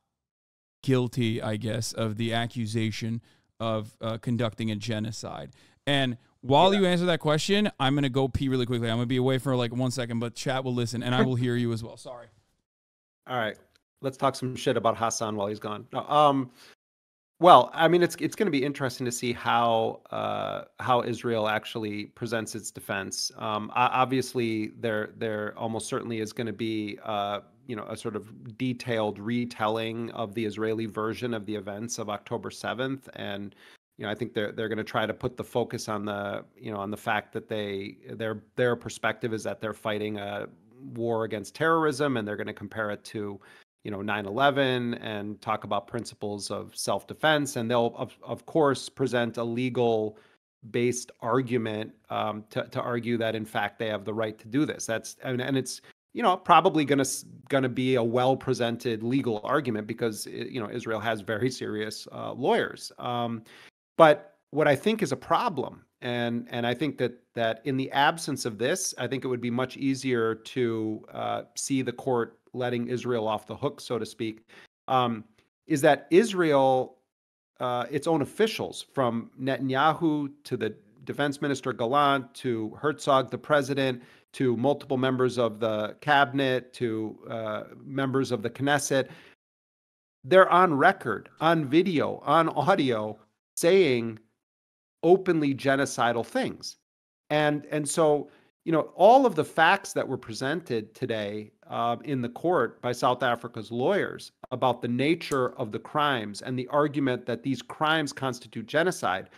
guilty, I guess, of the accusation of conducting a genocide? And while you answer that question, I'm going to go pee really quickly. I'm going to be away for like 1 second, but chat will listen, and I will hear you as well. Sorry. All right. Let's talk some shit about Hasan while he's gone. Well, I mean, it's going to be interesting to see how Israel actually presents its defense. Obviously, there almost certainly is going to be a sort of detailed retelling of the Israeli version of the events of October 7th, and I think they're going to try to put the focus on the fact that their perspective is that they're fighting a war against terrorism, and they're going to compare it to 9/11 and talk about principles of self-defense. And they'll, of course, present a legal based argument to argue that, in fact, they have the right to do this. And it's, probably going to be a well-presented legal argument because, Israel has very serious lawyers. But what I think is a problem, and I think that in the absence of this, I think it would be much easier to see the court letting Israel off the hook, so to speak, is that Israel, its own officials, from Netanyahu to the defense minister Gallant to Herzog, the president, to multiple members of the cabinet, to members of the Knesset. They're on record, on video, on audio, saying openly genocidal things. And so, all of the facts that were presented today in the court by South Africa's lawyers about the nature of the crimes and the argument that these crimes constitute genocide,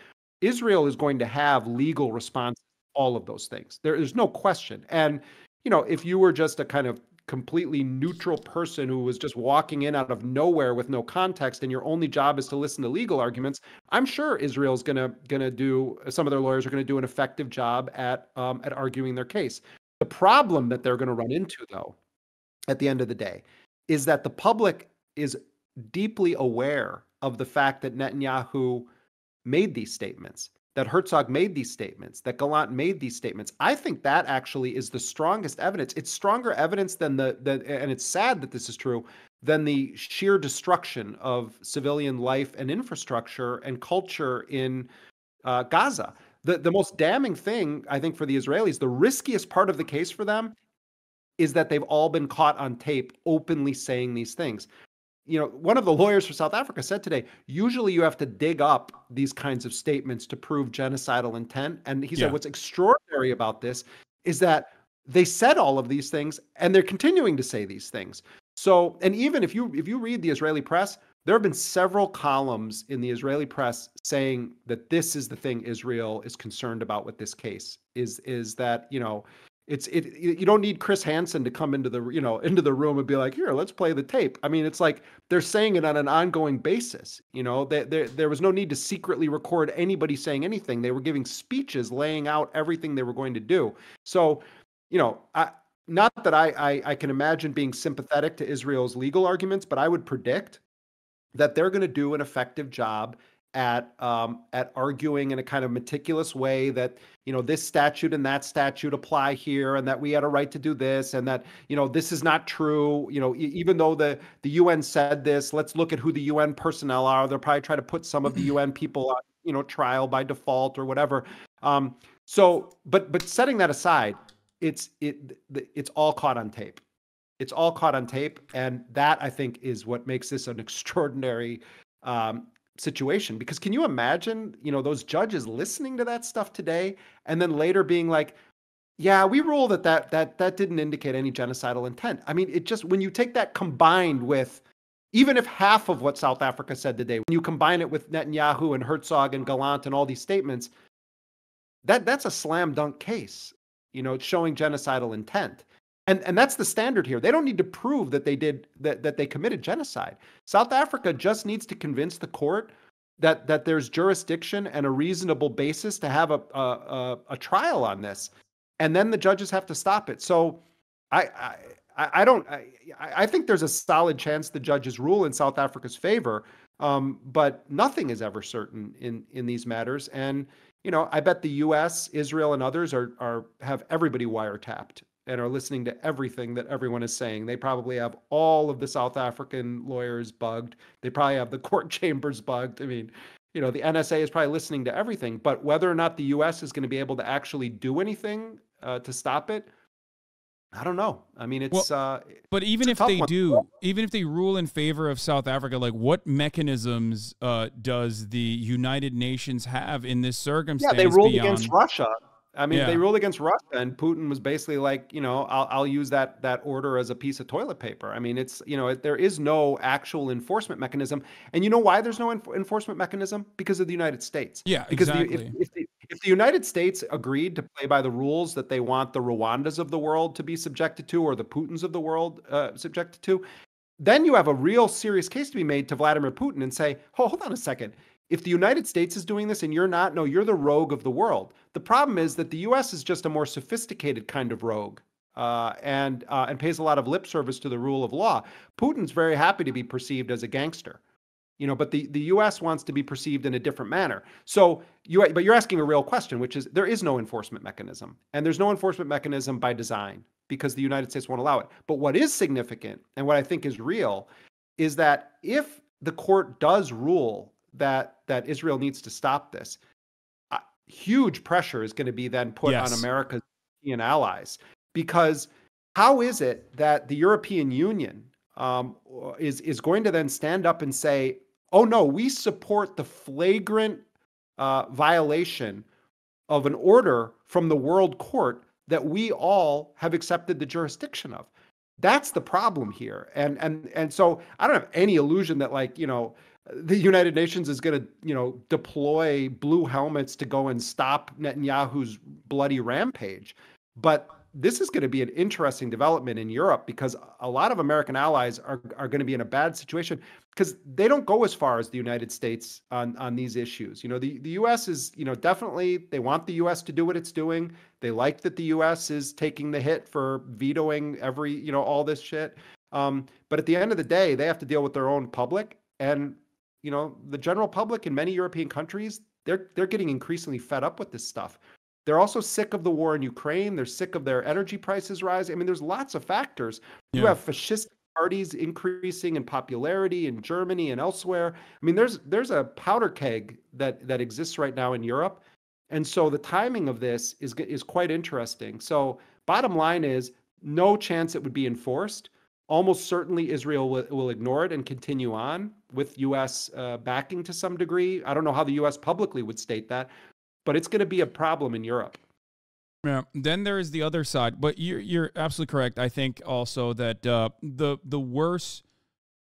Israel is going to have legal responses to all of those things. There's no question. And, if you were just a kind of completely neutral person who was just walking in out of nowhere with no context, and your only job is to listen to legal arguments, I'm sure Israel's gonna do, some of their lawyers are gonna do an effective job at arguing their case. The problem that they're gonna run into, though, at the end of the day, is that the public is deeply aware of the fact that Netanyahu made these statements, that Herzog made these statements, that Gallant made these statements. I think that actually is the strongest evidence. It's stronger evidence than and it's sad that this is true, than the sheer destruction of civilian life and infrastructure and culture in Gaza. The most damning thing, I think, for the Israelis, the riskiest part of the case for them, is that they've all been caught on tape openly saying these things. One of the lawyers for South Africa said today, usually you have to dig up these kinds of statements to prove genocidal intent. And he said, what's extraordinary about this is that they said all of these things and they're continuing to say these things. So, and even if you read the Israeli press, there have been several columns in the Israeli press saying that this is the thing Israel is concerned about with this case, is that, you don't need Chris Hansen to come into the room and be like, here, let's play the tape. I mean, it's like they're saying it on an ongoing basis. There was no need to secretly record anybody saying anything. They were giving speeches laying out everything they were going to do. So, not that I can imagine being sympathetic to Israel's legal arguments, but I would predict that they're going to do an effective job at arguing in a kind of meticulous way that, this statute and that statute apply here, and that we had a right to do this, and that, this is not true. Even though the UN said this, let's look at who the UN personnel are. They'll probably try to put some of the UN people on, trial by default or whatever. But setting that aside, it's all caught on tape. It's all caught on tape, and that, I think, is what makes this an extraordinary situation. Because can you imagine, those judges listening to that stuff today and then later being like, yeah, we ruled that didn't indicate any genocidal intent. I mean, it just, when you take that combined with, even if half of what South Africa said today, when you combine it with Netanyahu and Herzog and Gallant and all these statements, that's a slam dunk case, showing genocidal intent. And that's the standard here. They don't need to prove that they committed genocide. South Africa just needs to convince the court that there's jurisdiction and a reasonable basis to have a trial on this, and then the judges have to stop it. So I think there's a solid chance the judges rule in South Africa's favor, but nothing is ever certain in these matters. And I bet the U.S., Israel, and others have everybody wiretapped and are listening to everything that everyone is saying. They probably have all of the South African lawyers bugged. They probably have the court chambers bugged. I mean, the NSA is probably listening to everything. But whether or not the U.S. is going to be able to actually do anything to stop it, I don't know. I mean, it's but even if they do, even if they rule in favor of South Africa, like, what mechanisms does the United Nations have in this circumstance? Yeah, they ruled against Russia. I mean, they ruled against Russia, and Putin was basically like, I'll use that order as a piece of toilet paper. I mean, it's, there is no actual enforcement mechanism. And you know why there's no enforcement mechanism? Because of the United States. Yeah, because exactly. If the United States agreed to play by the rules that they want the Rwandas of the world to be subjected to, or the Putins of the world subjected to, then you have a real serious case to be made to Vladimir Putin and say, oh, hold on a second. If the United States is doing this and you're not, no, you're the rogue of the world. The problem is that the U.S. is just a more sophisticated kind of rogue and pays a lot of lip service to the rule of law. Putin's very happy to be perceived as a gangster, but the U.S. wants to be perceived in a different manner. So but you're asking a real question, which is, there is no enforcement mechanism, and there's no enforcement mechanism by design because the United States won't allow it. But what is significant, and what I think is real, is that if the court does rule that Israel needs to stop this, huge pressure is going to be then put on America's European allies because how is it that the European Union is going to then stand up and say, "Oh no, we support the flagrant violation of an order from the World Court that we all have accepted the jurisdiction of"? That's the problem here. And so I don't have any illusion that, like, the United Nations is going to, deploy blue helmets to go and stop Netanyahu's bloody rampage. But this is going to be an interesting development in Europe, because a lot of American allies are going to be in a bad situation because they don't go as far as the United States on these issues. The U.S. is, definitely, they want the U.S. to do what it's doing. They like that the U.S. is taking the hit for vetoing all this shit. But at the end of the day, they have to deal with their own public. And, the general public in many European countries, they're getting increasingly fed up with this stuff. They're also sick of the war in Ukraine. They're sick of their energy prices rising. I mean, there's lots of factors. You have fascist parties increasing in popularity in Germany and elsewhere. I mean, there's a powder keg that exists right now in Europe. And so the timing of this is quite interesting. So bottom line is, no chance it would be enforced. Almost certainly Israel will ignore it and continue on with U.S. Backing to some degree. I don't know how the U.S. publicly would state that, but it's going to be a problem in Europe. Yeah. Then there is the other side, but you're absolutely correct. I think also that the worst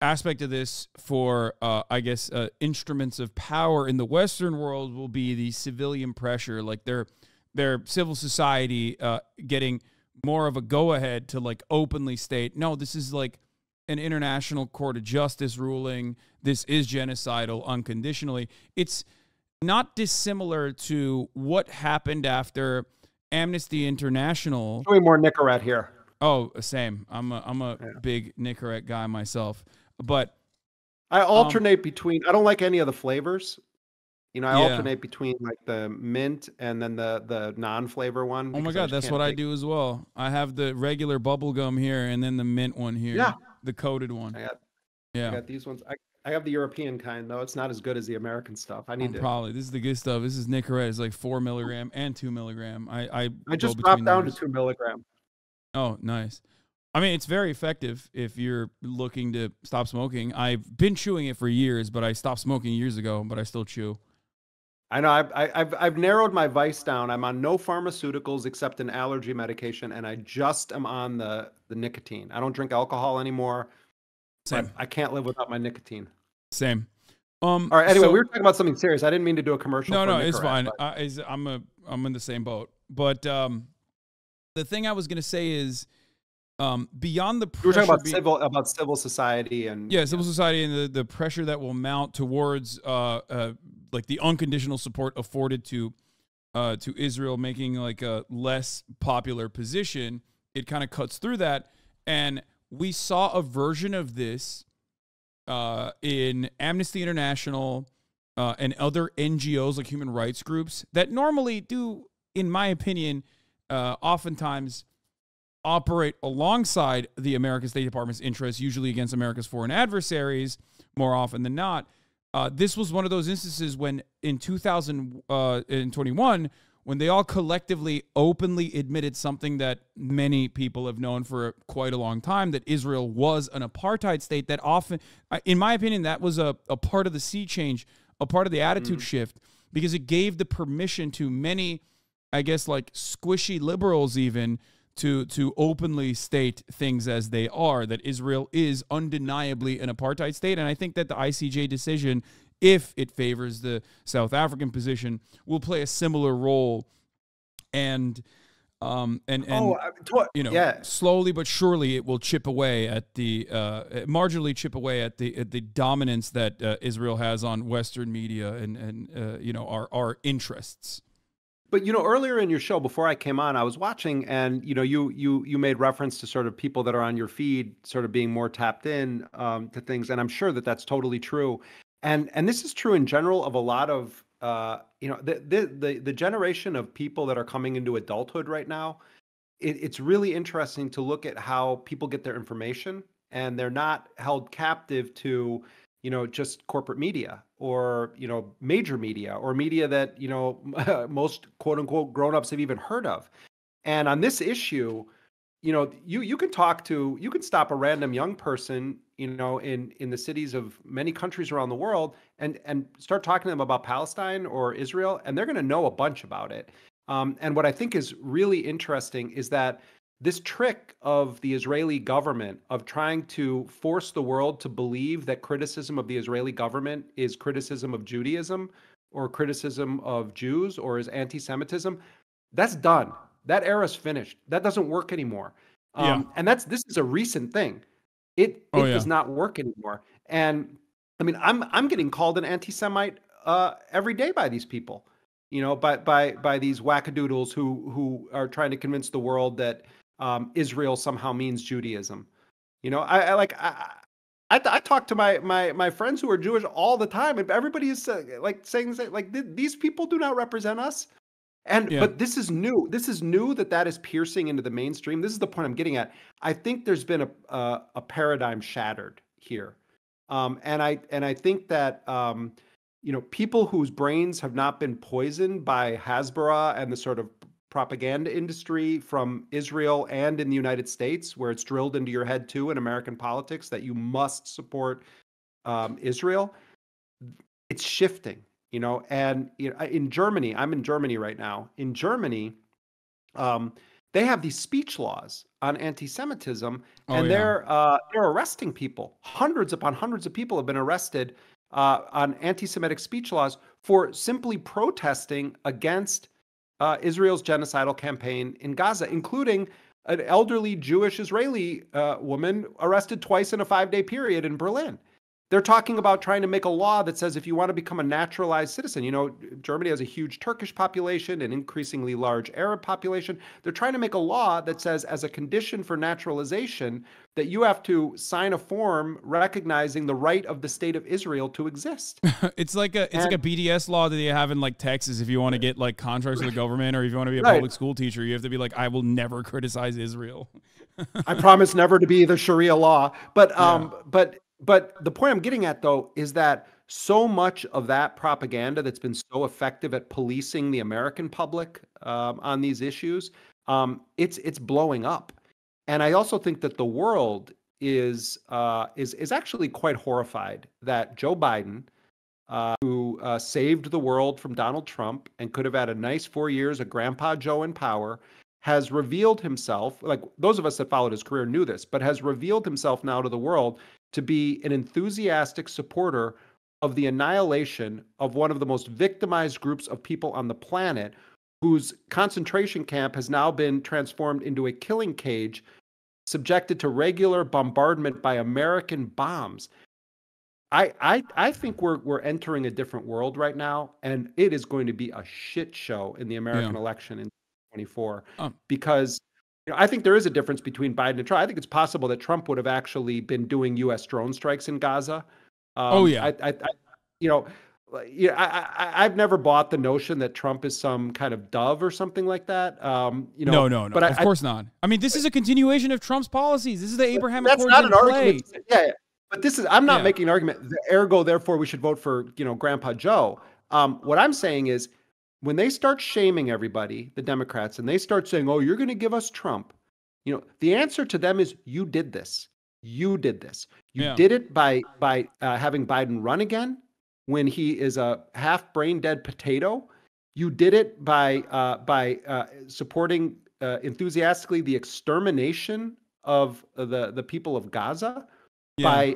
aspect of this for instruments of power in the Western world will be the civilian pressure, like their civil society getting more of a go-ahead to like openly state, no, this is like an international court of justice ruling. This is genocidal unconditionally. It's not dissimilar to what happened after Amnesty International. Doing more Nicorette here. Oh, same. I'm a big Nicorette guy myself, but I alternate between. I don't like any of the flavors. I alternate between like the mint and then the non-flavor one. Oh my God, that's what I do as well. I have the regular bubble gum here and then the mint one here. Yeah, the coated one. I got these ones. I have the European kind though. It's not as good as the American stuff. Probably this is the good stuff. This is Nicorette. It's like 4 milligram and 2 milligram. I just dropped down to 2 milligram. Oh, nice. I mean, it's very effective if you're looking to stop smoking. I've been chewing it for years, but I stopped smoking years ago, but I still chew. I know. I've narrowed my vice down. I'm on no pharmaceuticals except an allergy medication, and I just am on the nicotine. I don't drink alcohol anymore. Same. I can't live without my nicotine. Same. All right. Anyway, we were talking about something serious. I didn't mean to do a commercial. No, it's fine. I'm in the same boat. But the thing I was going to say is, beyond the pressure, we were talking about civil society and civil society and the pressure that will mount towards like the unconditional support afforded to Israel, making like a less popular position. It kind of cuts through that, and we saw a version of this in Amnesty International and other NGOs like human rights groups that normally do, in my opinion, oftentimes operate alongside the American State Department's interests, usually against America's foreign adversaries, more often than not. This was one of those instances when in 2021, when they all collectively openly admitted something that many people have known for quite a long time, that Israel was an apartheid state, that often, in my opinion, that was a part of the sea change, a part of the attitude shift, because it gave the permission to many, I guess, like squishy liberals even, to openly state things as they are, that Israel is undeniably an apartheid state. And I think that the ICJ decision, if it favors the South African position, will play a similar role. And slowly but surely it will chip away at the marginally chip away at the dominance that Israel has on Western media and our interests. But, earlier in your show, before I came on, I was watching, and, you made reference to sort of people that are on your feed sort of being more tapped in to things. And I'm sure that that's totally true. And this is true in general of a lot of, the generation of people that are coming into adulthood right now. It's really interesting to look at how people get their information, and they're not held captive to just corporate media or, major media or media that, most quote unquote grown-ups have even heard of. And on this issue, you can stop a random young person, in the cities of many countries around the world and start talking to them about Palestine or Israel, and they're going to know a bunch about it. And what I think is really interesting is that this trick of the Israeli government of trying to force the world to believe that criticism of the Israeli government is criticism of Judaism or criticism of Jews or is anti-Semitism, that's done. That era's finished. That doesn't work anymore. Yeah. And this is a recent thing. It does not work anymore. And I mean, I'm getting called an anti-Semite every day by these people, by these wackadoodles who are trying to convince the world that Israel somehow means Judaism. I talk to my friends who are Jewish all the time, and everybody is like saying like these people do not represent us. But this is new. This is new that is piercing into the mainstream. This is the point I'm getting at. I think there's been a paradigm shattered here, and I think that people whose brains have not been poisoned by Hasbara and the sort of propaganda industry from Israel and in the United States, where it's drilled into your head too in American politics that you must support Israel. It's shifting. And in Germany, I'm in Germany right now. In Germany, they have these speech laws on anti-Semitism, and they're arresting people. Hundreds upon hundreds of people have been arrested on anti-Semitic speech laws for simply protesting against Israel's genocidal campaign in Gaza, including an elderly Jewish Israeli woman arrested twice in a 5-day period in Berlin. They're talking about trying to make a law that says if you want to become a naturalized citizen, Germany has a huge Turkish population, an increasingly large Arab population. They're trying to make a law that says as a condition for naturalization that you have to sign a form recognizing the right of the state of Israel to exist. It's like a BDS law that they have in like Texas. If you want to get like contracts with the government, or if you want to be a public school teacher, you have to be like, I will never criticize Israel. I promise never to be the Sharia law. But the point I'm getting at, though, is that so much of that propaganda that's been so effective at policing the American public on these issues, it's blowing up. And I also think that the world is actually quite horrified that Joe Biden, who saved the world from Donald Trump and could have had a nice 4 years of Grandpa Joe in power, has revealed himself, like those of us that followed his career knew this, but has revealed himself now to the world to be an enthusiastic supporter of the annihilation of one of the most victimized groups of people on the planet, whose concentration camp has now been transformed into a killing cage, subjected to regular bombardment by American bombs. I think we're entering a different world right now, and it is going to be a shit show in the American election in 2024 because I think there is a difference between Biden and Trump. I think it's possible that Trump would have actually been doing U.S. drone strikes in Gaza. I've never bought the notion that Trump is some kind of dove or something like that. No. But of course not. I mean, this is a continuation of Trump's policies. This is the Abraham Accords. That's not an argument. Yeah. But I'm not making an argument. Ergo, therefore, we should vote for Grandpa Joe. What I'm saying is, when they start shaming everybody, the Democrats, and they start saying, "Oh, you're going to give us Trump," the answer to them is, "You did this. You did this. You did it by having Biden run again when he is a half brain dead potato. You did it by supporting enthusiastically the extermination of the people of Gaza, by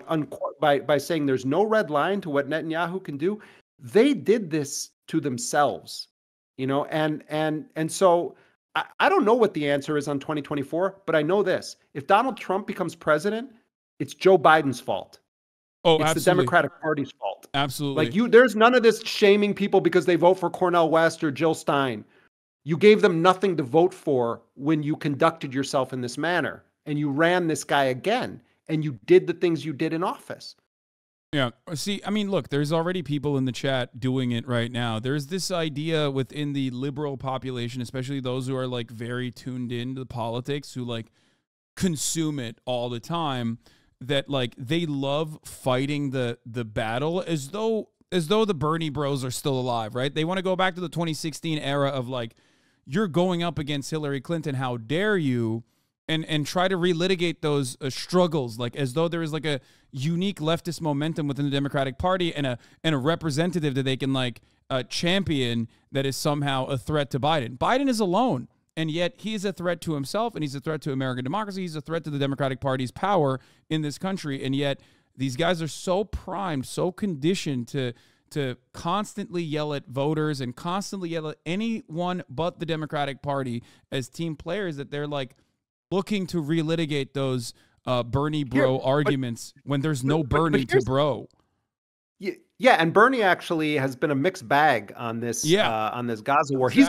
saying there's no red line to what Netanyahu can do." They did this to themselves. And so I don't know what the answer is on 2024, but I know this. If Donald Trump becomes president, it's Joe Biden's fault. Oh, it's absolutely. the Democratic Party's fault. Absolutely. Like there's none of this shaming people because they vote for Cornel West or Jill Stein. You gave them nothing to vote for when you conducted yourself in this manner, and you ran this guy again, and you did the things you did in office. Yeah. See, I mean, look, there's already people in the chat doing it right now. There's this idea within the liberal population, especially those who are like very tuned into politics, who like consume it all the time, that like they love fighting the battle as though the Bernie bros are still alive, right? They want to go back to the 2016 era of like, you're going up against Hillary Clinton, how dare you? and try to relitigate those struggles, like as though there is like a unique leftist momentum within the Democratic Party and a representative that they can like champion that is somehow a threat to Biden. Biden is alone, and yet he is a threat to himself, and he's a threat to American democracy. He's a threat to the Democratic Party's power in this country, and yet these guys are so primed, so conditioned to constantly yell at voters and constantly yell at anyone but the Democratic Party as team players that they're like looking to relitigate those Bernie bro arguments when there's no Bernie to bro. Yeah, and Bernie actually has been a mixed bag on this on this Gaza war. Exactly. He's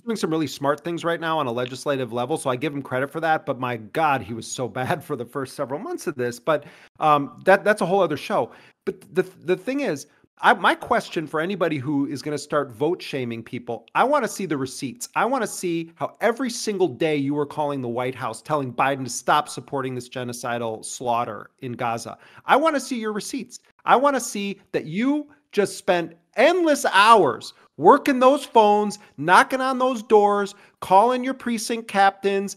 doing some really smart things right now on a legislative level, so I give him credit for that. But my God, he was so bad for the first several months of this. But that's a whole other show. But the thing is, my question for anybody who is going to start vote shaming people, I want to see the receipts. I want to see how every single day you were calling the White House, telling Biden to stop supporting this genocidal slaughter in Gaza. I want to see your receipts. I want to see that you just spent endless hours working those phones, knocking on those doors, calling your precinct captains,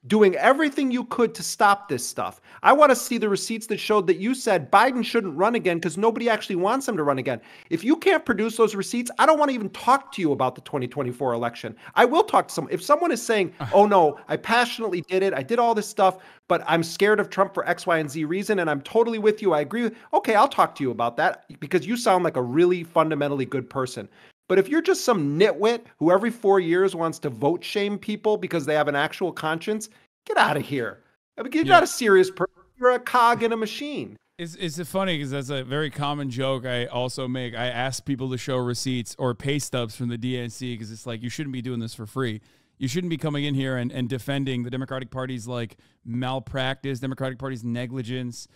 doing everything you could to stop this stuff. I want to see the receipts that showed that you said Biden shouldn't run again because nobody actually wants him to run again. If you can't produce those receipts, I don't want to even talk to you about the 2024 election. I will talk to someone. If someone is saying, oh no, I passionately did it, I did all this stuff, but I'm scared of Trump for X, Y, and Z reason, and I'm totally with you, I agree with, okay, I'll talk to you about that because you sound like a really fundamentally good person. But if you're just some nitwit who every 4 years wants to vote shame people because they have an actual conscience, get out of here. I mean, you're not a serious person. You're a cog in a machine. It's funny because that's a very common joke I also make. I ask people to show receipts or pay stubs from the DNC because it's like, you shouldn't be doing this for free. You shouldn't be coming in here and defending the Democratic Party's like malpractice, Democratic Party's negligence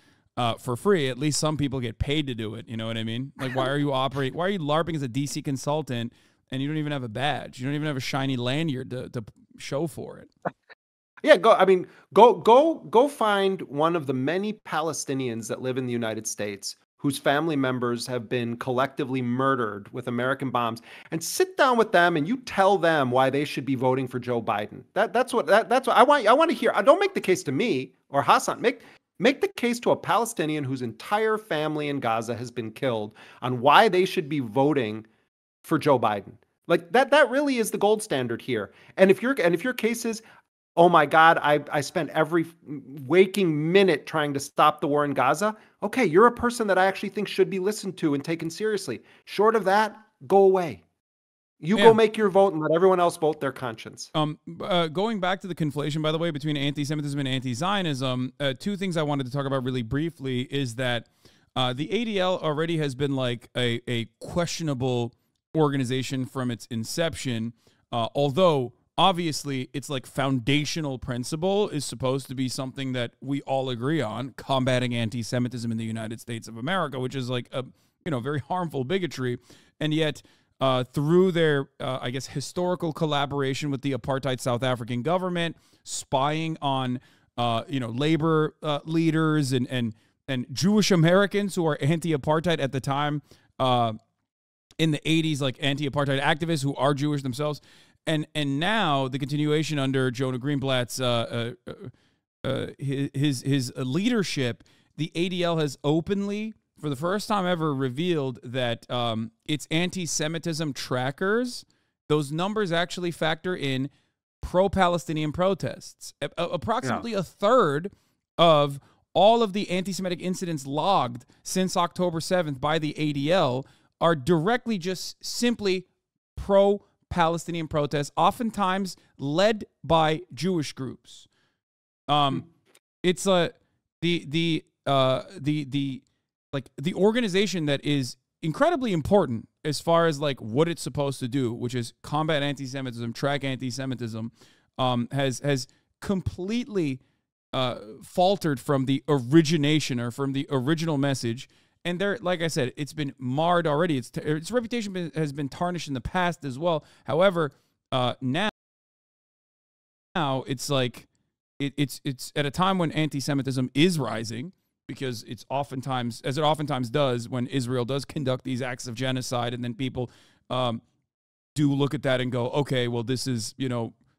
for free. At least some people get paid to do it. You know what I mean? Like, why are you LARPing as a DC consultant and you don't even have a badge? You don't even have a shiny lanyard to show for it. Yeah, go find one of the many Palestinians that live in the United States whose family members have been collectively murdered with American bombs, and sit down with them and you tell them why they should be voting for Joe Biden. That's what I want to hear. Don't make the case to me or Hasan. Make the case to a Palestinian whose entire family in Gaza has been killed on why they should be voting for Joe Biden. Like that really is the gold standard here. And if your case is, oh my God, I spent every waking minute trying to stop the war in Gaza. Okay, you're a person that I actually think should be listened to and taken seriously. Short of that, go away. Go make your vote and let everyone else vote their conscience. Going back to the conflation, by the way, between anti-Semitism and anti-Zionism, two things I wanted to talk about really briefly is that the ADL already has been like a questionable organization from its inception, although obviously it's like foundational principle is supposed to be something that we all agree on, combating anti-Semitism in the United States of America, which is like a very harmful bigotry. And yet through their I guess historical collaboration with the apartheid South African government, spying on labor leaders and Jewish Americans who are anti-apartheid at the time in the 80s, like anti-apartheid activists who are Jewish themselves. And now the continuation under Jonah Greenblatt's his leadership, the ADL has openly, for the first time ever, revealed that its anti-Semitism trackers, those numbers actually factor in pro-Palestinian protests. Approximately a third of all of the anti-Semitic incidents logged since October 7th by the ADL are directly just simply pro-Palestinian protests, oftentimes led by Jewish groups. It's the organization that is incredibly important as far as like what it's supposed to do, which is combat anti-Semitism, track anti-Semitism, has completely faltered from the origination or from the original message. And there, like I said, it's been marred already. Its reputation has been tarnished in the past as well. However, now it's like it's at a time when anti-Semitism is rising, because it's oftentimes, as it oftentimes does, when Israel does conduct these acts of genocide, and then people do look at that and go, okay, well, this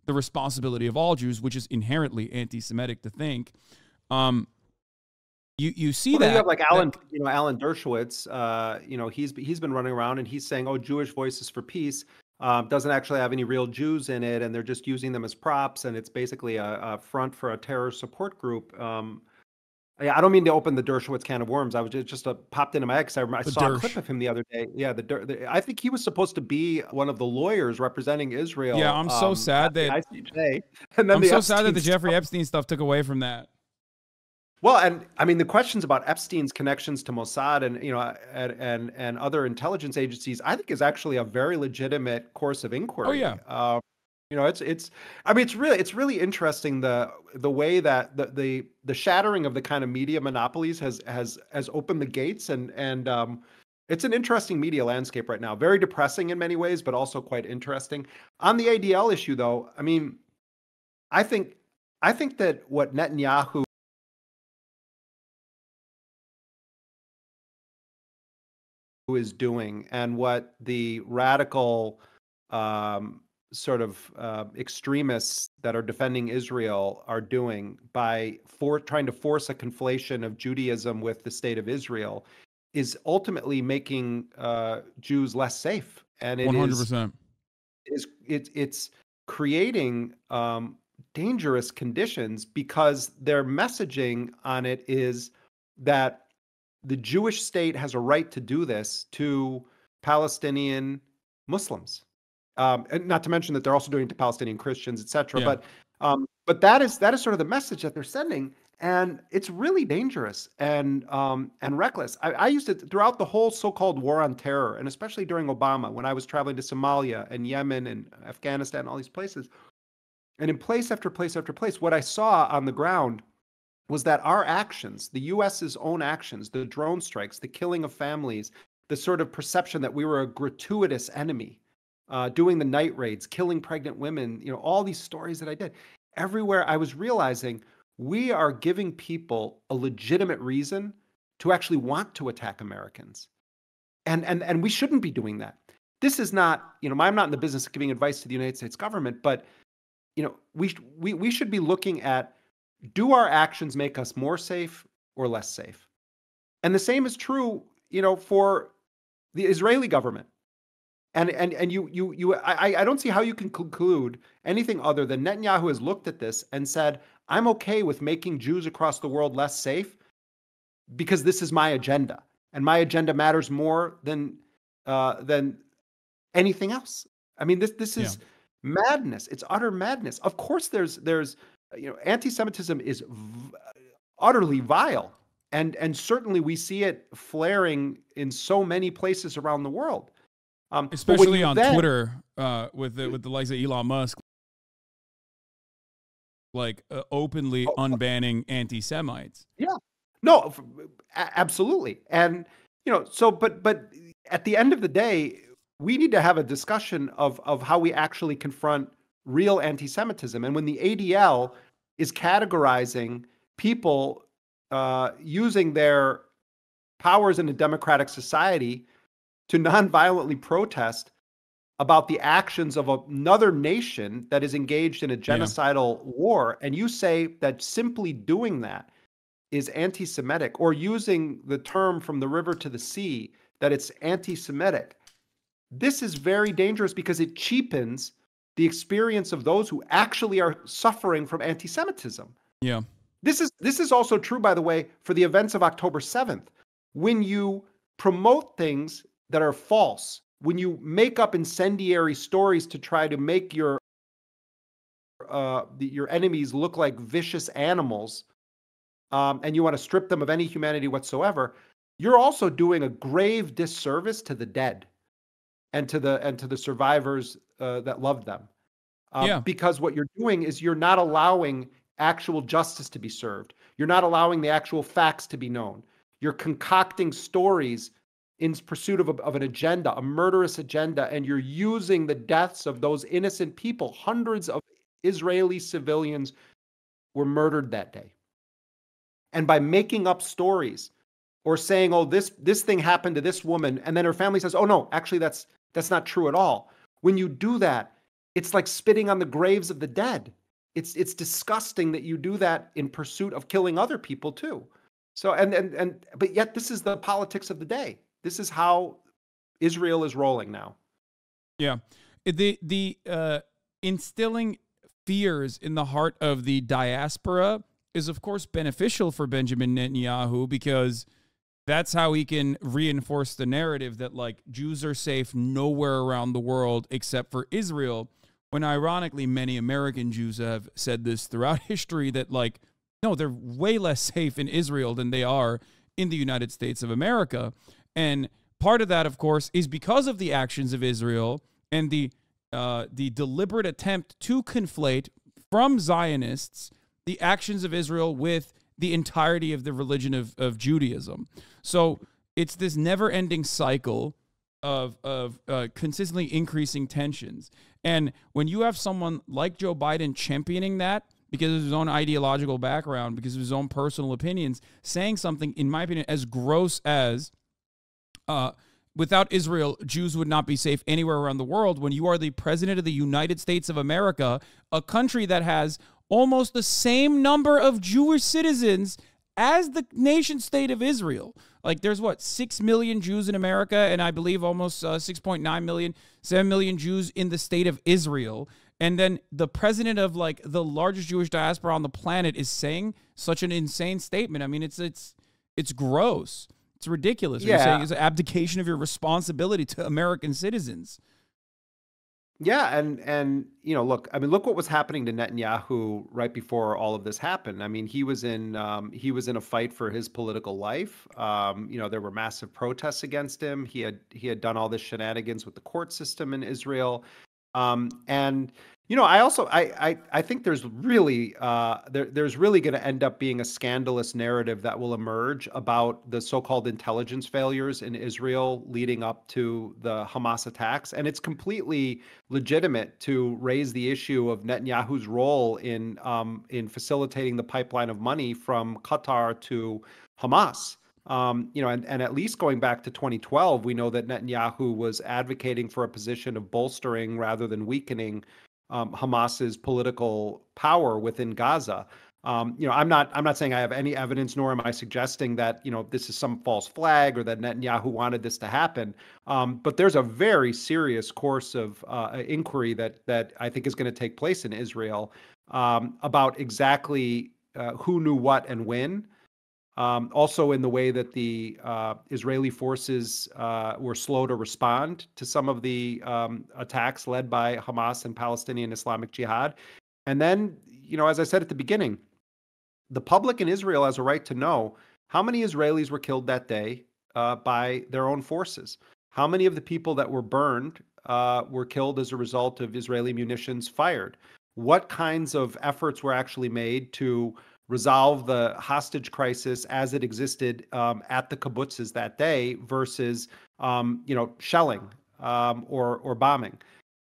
the responsibility of all Jews, which is inherently anti-Semitic to think. You see that you have like Alan Dershowitz. He's been running around and he's saying, "Oh, Jewish Voices for Peace doesn't actually have any real Jews in it, and they're just using them as props, and it's basically a front for a terror support group." Yeah, I don't mean to open the Dershowitz can of worms. I was just popped into my head because I saw a clip of him the other day. Yeah, I think he was supposed to be one of the lawyers representing Israel. Yeah, I'm so sad that ICJ, and then I'm so sad that the Jeffrey Epstein stuff took away from that. Well, and I mean the questions about Epstein's connections to Mossad and and other intelligence agencies, I think is actually a very legitimate course of inquiry. Oh yeah. It's really interesting the way that the shattering of the kind of media monopolies has opened the gates and it's an interesting media landscape right now. Very depressing in many ways, but also quite interesting. On the ADL issue, though, I mean, I think that what Netanyahu is doing and what the radical extremists that are defending Israel are doing by trying to force a conflation of Judaism with the state of Israel is ultimately making Jews less safe, and 100%. It's creating dangerous conditions because their messaging on it is that the Jewish state has a right to do this to Palestinian Muslims. And not to mention that they're also doing it to Palestinian Christians, etc. Yeah. But that is sort of the message that they're sending, and it's really dangerous and reckless. I used to, throughout the whole so-called war on terror, and especially during Obama, when I was traveling to Somalia and Yemen and Afghanistan and all these places, and in place after place after place, what I saw on the ground was that our actions, the U.S.'s own actions, the drone strikes, the killing of families, the sort of perception that we were a gratuitous enemy, doing the night raids, killing pregnant women, all these stories that I did. Everywhere I was realizing we are giving people a legitimate reason to actually want to attack Americans. And we shouldn't be doing that. This is not, I'm not in the business of giving advice to the United States government, but we should be looking at, do our actions make us more safe or less safe? And the same is true, for the Israeli government. And I don't see how you can conclude anything other than Netanyahu has looked at this and said, I'm okay with making Jews across the world less safe because this is my agenda, and my agenda matters more than anything else. I mean, this is madness. It's utter madness. Of course, there's anti-Semitism is utterly vile, and certainly we see it flaring in so many places around the world. Especially on Twitter, with the likes of Elon Musk, openly unbanning anti-Semites. Yeah, no, absolutely, and but at the end of the day, we need to have a discussion of how we actually confront real anti-Semitism. And when the ADL is categorizing people using their powers in a democratic society to non-violently protest about the actions of another nation that is engaged in a genocidal war, and you say that simply doing that is anti-Semitic, or using the term from the river to the sea, that it's anti-Semitic, this is very dangerous because it cheapens the experience of those who actually are suffering from anti-Semitism. Yeah. This is also true, by the way, for the events of October 7th. When you promote things that are false, when you make up incendiary stories to try to make your enemies look like vicious animals, and you want to strip them of any humanity whatsoever, you're also doing a grave disservice to the dead and to the survivors that loved them. Because what you're doing is you're not allowing actual justice to be served. You're not allowing the actual facts to be known. You're concocting stories in pursuit of an agenda, a murderous agenda, and you're using the deaths of those innocent people. Hundreds of Israeli civilians were murdered that day. And by making up stories or saying, oh, this thing happened to this woman, and then her family says, oh no, actually that's not true at all. When you do that, it's like spitting on the graves of the dead. It's disgusting that you do that in pursuit of killing other people too. So but yet this is the politics of the day. This is how Israel is rolling now. Yeah. The instilling fears in the heart of the diaspora is, of course, beneficial for Benjamin Netanyahu, because that's how he can reinforce the narrative that, like, Jews are safe nowhere around the world except for Israel, when ironically many American Jews have said this throughout history, that, like, no, they're way less safe in Israel than they are in the United States of America. And part of that, of course, is because of the actions of Israel and the deliberate attempt to conflate from Zionists the actions of Israel with the entirety of the religion of Judaism. So it's this never-ending cycle of consistently increasing tensions. And when you have someone like Joe Biden championing that because of his own ideological background, because of his own personal opinions, saying something, in my opinion, as gross as without Israel, Jews would not be safe anywhere around the world, when you are the president of the United States of America, a country that has almost the same number of Jewish citizens as the nation state of Israel. Like, there's 6 million Jews in America, and I believe almost 6.9 million, 7 million Jews in the state of Israel. And then the president of, like, the largest Jewish diaspora on the planet is saying such an insane statement. I mean, it's gross. It's ridiculous. Yeah. You're saying it's an abdication of your responsibility to American citizens. Yeah, and look, I mean, look what was happening to Netanyahu right before all of this happened. I mean, he was in a fight for his political life. There were massive protests against him. He had done all this shenanigans with the court system in Israel. And I think there's really going to end up being a scandalous narrative that will emerge about the so-called intelligence failures in Israel leading up to the Hamas attacks, and it's completely legitimate to raise the issue of Netanyahu's role in facilitating the pipeline of money from Qatar to Hamas. And at least going back to 2012, we know that Netanyahu was advocating for a position of bolstering rather than weakening Hamas's political power within Gaza. I'm not saying I have any evidence, nor am I suggesting that this is some false flag or that Netanyahu wanted this to happen. But there's a very serious course of inquiry that I think is going to take place in Israel about exactly who knew what and when. Also in the way that the Israeli forces were slow to respond to some of the attacks led by Hamas and Palestinian Islamic Jihad. And then, as I said at the beginning, the public in Israel has a right to know how many Israelis were killed that day by their own forces. How many of the people that were burned were killed as a result of Israeli munitions fired? What kinds of efforts were actually made to resolve the hostage crisis as it existed at the kibbutzes that day versus, shelling or bombing.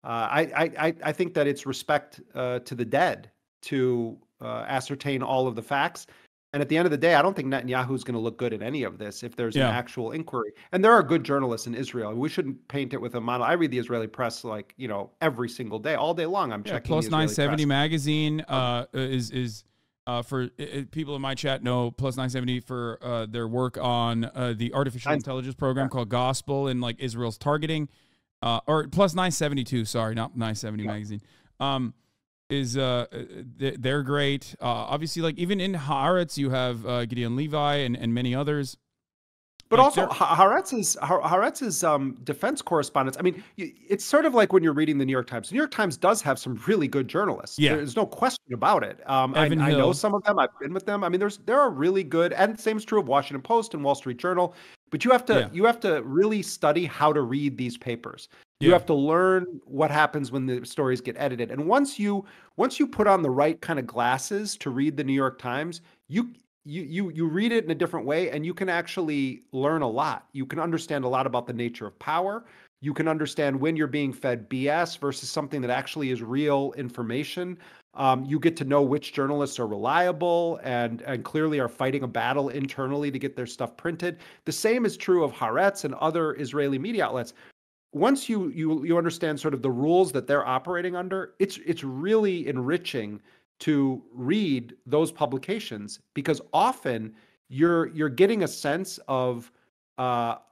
I think that it's respect to the dead to ascertain all of the facts. And at the end of the day, I don't think Netanyahu is going to look good in any of this if there's an actual inquiry. And there are good journalists in Israel. We shouldn't paint it with a model. I read the Israeli press every single day, all day long. I'm checking Plus the Israeli 970 press. magazine is for people in my chat know Plus 970 for their work on the artificial intelligence program called Gospel and like Israel's targeting, or Plus 972. Sorry, not 970 magazine. They're great. Obviously, like even in Haaretz, you have Gideon Levi and many others. But also, Haaretz's defense correspondence. I mean, it's sort of like when you're reading the New York Times. The New York Times does have some really good journalists. Yeah. There's no question about it. I know some of them. I've been with them. I mean, there are really good, and the same is true of Washington Post and Wall Street Journal. But you have to really study how to read these papers. You have to learn what happens when the stories get edited. And once you put on the right kind of glasses to read the New York Times, you read it in a different way, and you can actually learn a lot. You can understand a lot about the nature of power. You can understand when you're being fed BS versus something that actually is real information. You get to know which journalists are reliable and clearly are fighting a battle internally to get their stuff printed. The same is true of Haaretz and other Israeli media outlets. once you understand sort of the rules that they're operating under, it's really enriching to read those publications, because often you're getting a sense of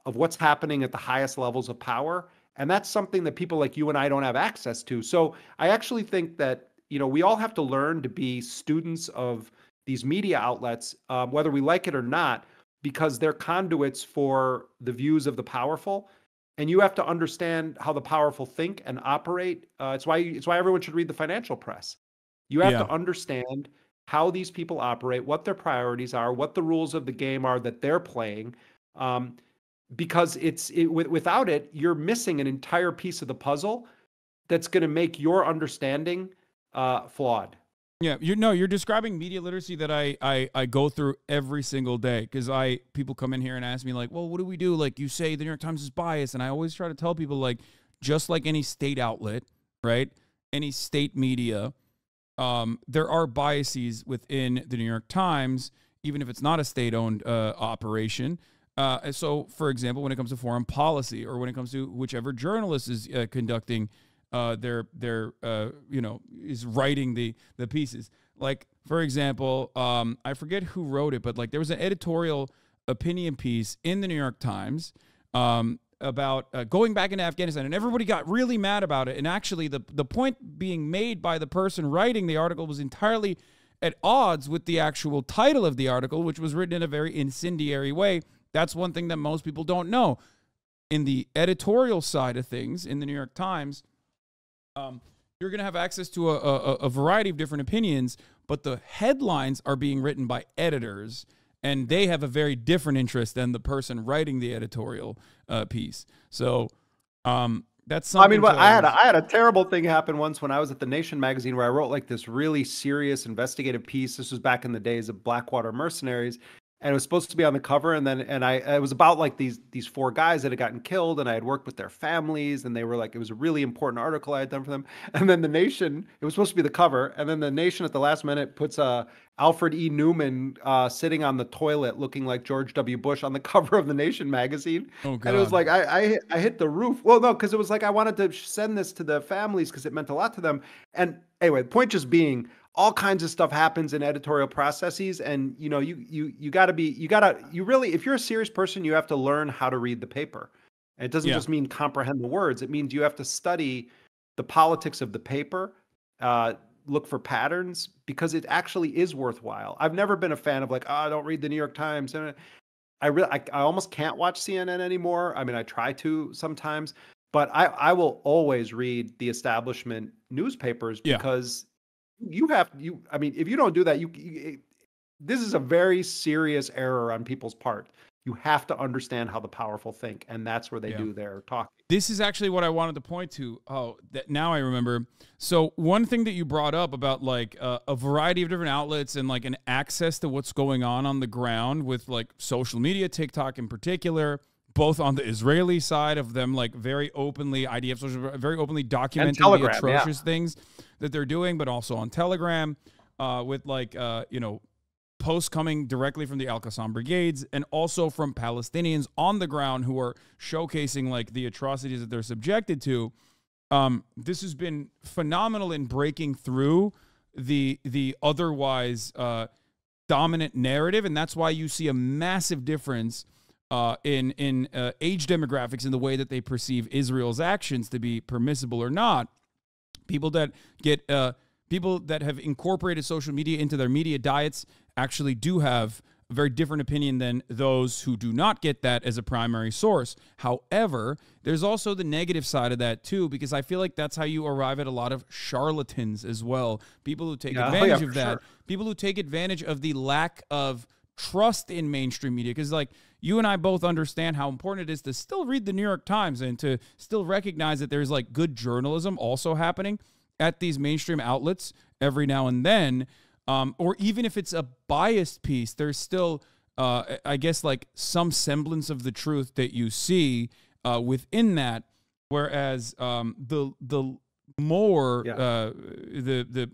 what's happening at the highest levels of power, and that's something that people like you and I don't have access to. So I actually think that, we all have to learn to be students of these media outlets, whether we like it or not, because they're conduits for the views of the powerful. And you have to understand how the powerful think and operate. It's why everyone should read the financial press. You have Yeah. to understand how these people operate, what their priorities are, what the rules of the game are that they're playing, um, because without it, you're missing an entire piece of the puzzle that's going to make your understanding flawed. Yeah, you're describing media literacy that I go through every single day, because people come in here and ask me like, well, what do we do? Like, you say the New York Times is biased, and I always try to tell people, like, just like any state outlet, right? Any state media, there are biases within the New York Times, even if it's not a state-owned operation. So, for example, when it comes to foreign policy, or when it comes to whichever journalist is conducting is writing the pieces. Like, for example, I forget who wrote it, but like there was an editorial opinion piece in the New York Times about going back into Afghanistan, and everybody got really mad about it. And actually, the point being made by the person writing the article was entirely at odds with the actual title of the article, which was written in a very incendiary way. That's one thing that most people don't know. In the editorial side of things, in the New York Times, you're going to have access to a variety of different opinions, but the headlines are being written by editors, and they have a very different interest than the person writing the editorial piece. So that's something. I mean, I had a terrible thing happen once when I was at the Nation magazine, where I wrote like this really serious investigative piece. This was back in the days of Blackwater Mercenaries. And it was supposed to be on the cover, and it was about like these four guys that had gotten killed, and I had worked with their families, and they were like, it was a really important article I had done for them. And then the Nation, it was supposed to be the cover, and then the Nation at the last minute puts Alfred E. Newman sitting on the toilet looking like George W. Bush on the cover of the Nation magazine. Oh, God. And it was like I hit the roof. Well, no, because it was like I wanted to send this to the families because it meant a lot to them. And anyway, the point just being, all kinds of stuff happens in editorial processes, and you really, if you're a serious person, you have to learn how to read the paper. And it doesn't just mean comprehend the words. It means you have to study the politics of the paper, look for patterns, because it actually is worthwhile. I've never been a fan of like, don't read the New York Times. And I almost can't watch CNN anymore. I mean, I try to sometimes, but I will always read the establishment newspapers, because I mean, if you don't do that, this is a very serious error on people's part. You have to understand how the powerful think, and that's where they do their talking. This is actually what I wanted to point to. Oh, that now I remember. So one thing that you brought up about like a variety of different outlets and like an access to what's going on the ground with like social media, TikTok in particular, both on the Israeli side of them, like very openly, IDF very openly documenting the atrocious things that they're doing, but also on Telegram with like, posts coming directly from the Al-Qassam brigades, and also from Palestinians on the ground who are showcasing like the atrocities that they're subjected to. This has been phenomenal in breaking through the otherwise dominant narrative, and that's why you see a massive difference in age demographics in the way that they perceive Israel's actions to be permissible or not. People that have incorporated social media into their media diets actually do have a very different opinion than those who do not get that as a primary source. However, there's also the negative side of that too, because I feel like that's how you arrive at a lot of charlatans as well. People who take advantage of that. Sure. People who take advantage of the lack of trust in mainstream media, because like you and I both understand how important it is to still read the New York Times and to still recognize that there's like good journalism also happening at these mainstream outlets every now and then. Or even if it's a biased piece, there's still, I guess, like some semblance of the truth that you see within that. Whereas the more the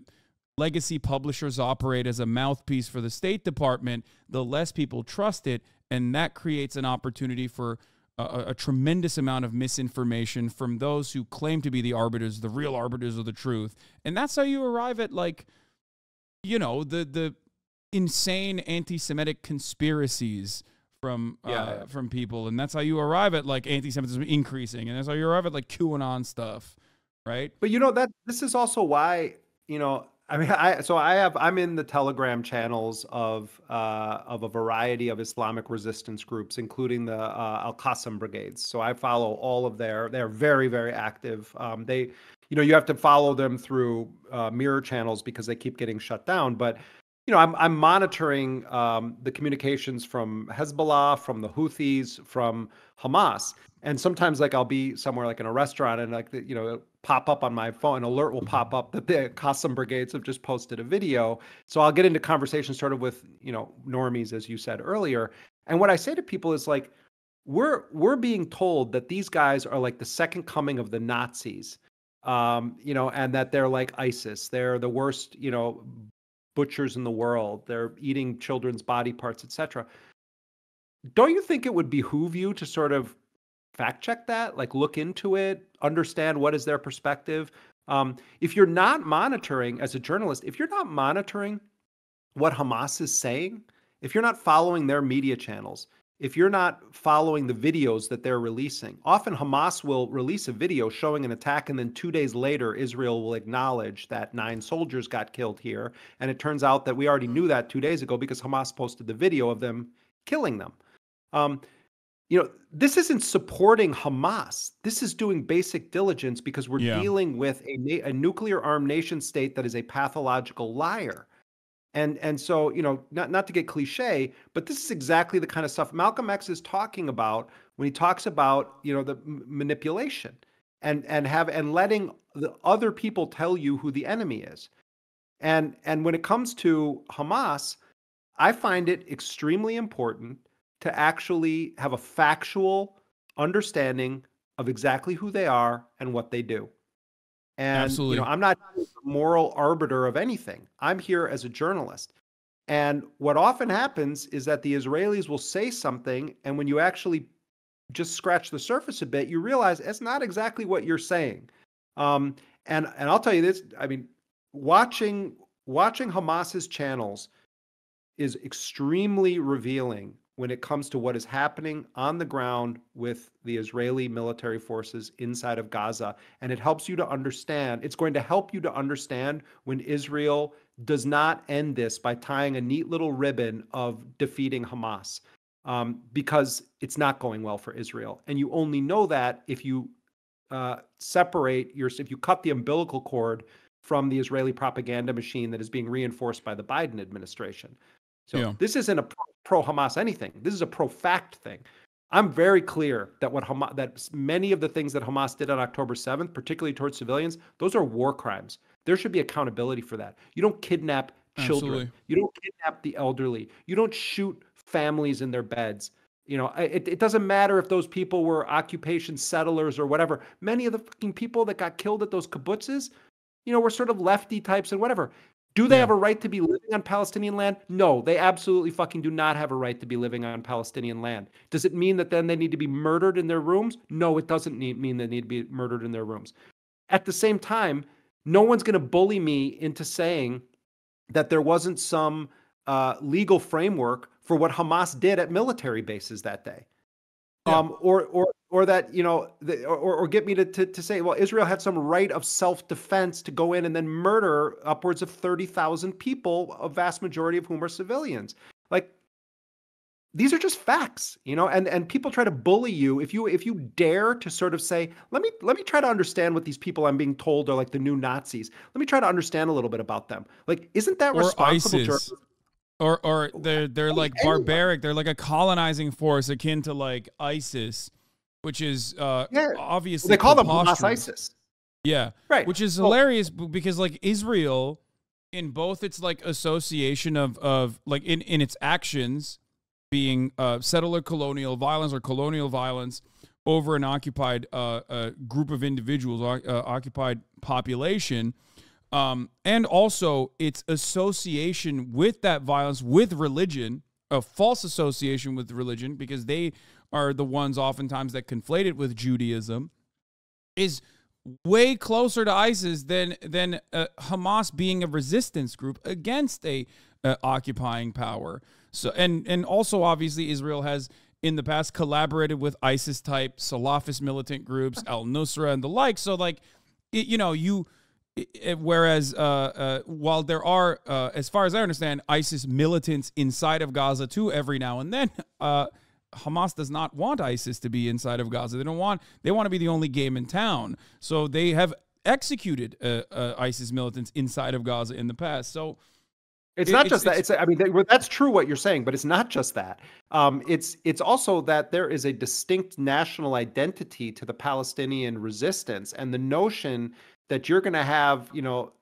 legacy publishers operate as a mouthpiece for the State Department, the less people trust it, and that creates an opportunity for a tremendous amount of misinformation from those who claim to be the arbiters, the real arbiters of the truth. And that's how you arrive at, like, you know, the insane anti-Semitic conspiracies from people. And that's how you arrive at, like, anti-Semitism increasing. And that's how you arrive at, like, QAnon stuff, right? But you know that this is also why, you know, I mean, I'm in the Telegram channels of a variety of Islamic resistance groups, including the Al-Qassam brigades. So I follow all of they're very, very active. They, you know, you have to follow them through mirror channels because they keep getting shut down. But you know, I'm monitoring the communications from Hezbollah, from the Houthis, from Hamas. And sometimes, like, I'll be somewhere like in a restaurant and, like, you know, pop up on my phone, an alert will pop up that the Qassam brigades have just posted a video. So I'll get into conversations sort of with, you know, normies, as you said earlier. And what I say to people is, like, we're being told that these guys are like the second coming of the Nazis, you know, and that they're like ISIS. They're the worst, you know, butchers in the world. They're eating children's body parts, etc. Don't you think it would behoove you to sort of fact check that, like look into it, understand what is their perspective? If you're not monitoring as a journalist, if you're not monitoring what Hamas is saying, if you're not following their media channels, if you're not following the videos that they're releasing, often Hamas will release a video showing an attack, and then 2 days later, Israel will acknowledge that 9 soldiers got killed here. And it turns out that we already knew that 2 days ago because Hamas posted the video of them killing them. You know, this isn't supporting Hamas. This is doing basic diligence because we're dealing with a nuclear-armed nation state that is a pathological liar. And so, you know, not to get cliche, but this is exactly the kind of stuff Malcolm X is talking about when he talks about, you know, the manipulation and letting the other people tell you who the enemy is. And when it comes to Hamas, I find it extremely important to actually have a factual understanding of exactly who they are and what they do. And Absolutely. You know, I'm not a moral arbiter of anything. I'm here as a journalist. And what often happens is that the Israelis will say something, and when you actually just scratch the surface a bit, you realize it's not exactly what you're saying. And I'll tell you this, I mean, watching Hamas's channels is extremely revealing when it comes to what is happening on the ground with the Israeli military forces inside of Gaza. And it helps you to understand, it's going to help you to understand when Israel does not end this by tying a neat little ribbon of defeating Hamas, because it's not going well for Israel. And you only know that if you if you cut the umbilical cord from the Israeli propaganda machine that is being reinforced by the Biden administration. So this isn't a pro-Hamas anything. This is a pro-fact thing. I'm very clear that that many of the things that Hamas did on October 7th, particularly towards civilians, those are war crimes. There should be accountability for that. You don't kidnap children. Absolutely. You don't kidnap the elderly. You don't shoot families in their beds. You know, it doesn't matter if those people were occupation settlers or whatever. Many of the fucking people that got killed at those kibbutzes, you know, were sort of lefty types and whatever. Do they have a right to be living on Palestinian land? No, they absolutely fucking do not have a right to be living on Palestinian land. Does it mean that then they need to be murdered in their rooms? No, it doesn't mean they need to be murdered in their rooms. At the same time, no one's going to bully me into saying that there wasn't some legal framework for what Hamas did at military bases that day. Or that, you know, or get me to say, well, Israel had some right of self-defense to go in and then murder upwards of 30,000 people, a vast majority of whom are civilians. Like, these are just facts, you know, and people try to bully you. If you dare to sort of say, let me try to understand what these people I'm being told are like the new Nazis. Let me try to understand a little bit about them. Like, isn't that responsible journalism? Or they're like barbaric. They're like a colonizing force akin to like ISIS, which is obviously they call them Hamas ISIS. Yeah, right. Which is hilarious because like Israel, in both its like association of like in its actions being settler colonial violence or colonial violence over an occupied group of individuals, occupied population. And also its association with that violence with religion, a false association with religion, because they are the ones oftentimes that conflate it with Judaism, is way closer to ISIS than Hamas being a resistance group against a occupying power. So and also obviously Israel has in the past collaborated with ISIS type Salafist militant groups, al-Nusra and the like. So like, whereas while there are, as far as I understand, ISIS militants inside of Gaza too every now and then, Hamas does not want ISIS to be inside of Gaza. They want to be the only game in town. So they have executed ISIS militants inside of Gaza in the past. So it's not just that. That's true what you're saying, but it's not just that. It's also that there is a distinct national identity to the Palestinian resistance, and the notion that you're going to have,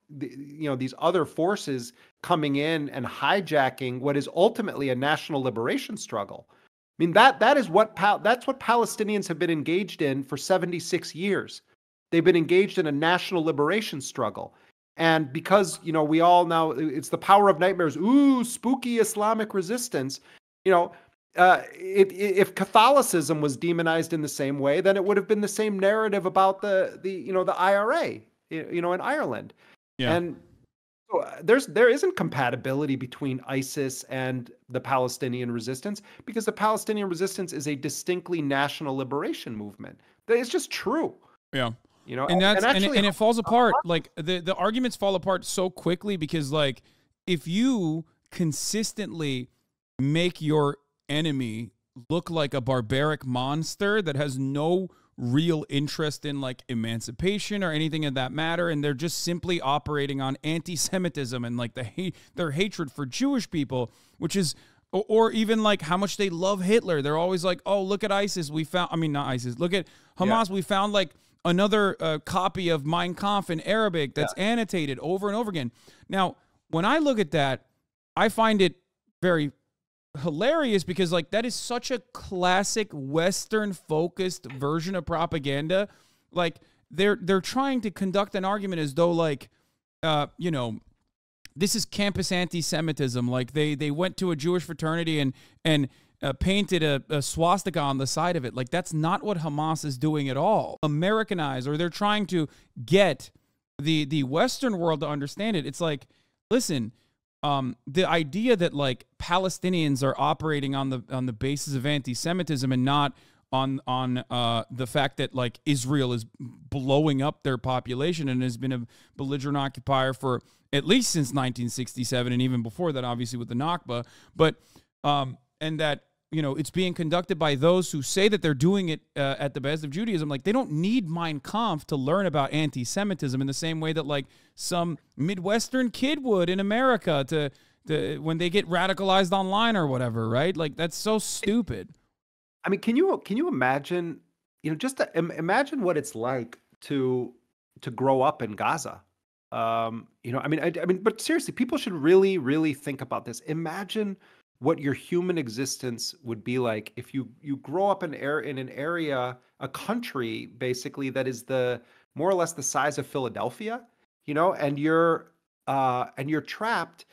these other forces coming in and hijacking what is ultimately a national liberation struggle. I mean, that's what Palestinians have been engaged in for 76 years. They've been engaged in a national liberation struggle. And because, we all now, it's the power of nightmares, ooh, spooky Islamic resistance, if Catholicism was demonized in the same way, then it would have been the same narrative about the IRA, in Ireland. Yeah. And there isn't compatibility between ISIS and the Palestinian resistance, because the Palestinian resistance is a distinctly national liberation movement. It's just true. Yeah. And it falls apart. Like the arguments fall apart so quickly because like if you consistently make your enemy look like a barbaric monster that has no real interest in like emancipation or anything of that matter, and they're just simply operating on anti-Semitism and like their hatred for Jewish people, which is, or even like how much they love Hitler. They're always like, oh, look at ISIS. Not ISIS. Look at Hamas. Yeah. We found like another copy of Mein Kampf in Arabic that's annotated over and over again. Now, when I look at that, I find it very hilarious because like that is such a classic Western focused version of propaganda. Like they're trying to conduct an argument as though like this is campus anti-Semitism. Like they went to a Jewish fraternity and painted a swastika on the side of it. Like that's not what Hamas is doing at all. Americanize, or they're trying to get the Western world to understand it. It's like, listen, the idea that like Palestinians are operating on the basis of anti-Semitism and not on the fact that like Israel is blowing up their population and has been a belligerent occupier for at least since 1967 and even before that, obviously with the Nakba, but and that it's being conducted by those who say that they're doing it at the behest of Judaism. Like they don't need Mein Kampf to learn about anti-Semitism in the same way that like some Midwestern kid would in America to when they get radicalized online or whatever, right? Like that's so stupid. I mean, can you imagine? Just imagine what it's like to grow up in Gaza. But seriously, people should really, really think about this. Imagine what your human existence would be like if you grow up in an area, a country basically that is more or less the size of Philadelphia, and you're trapped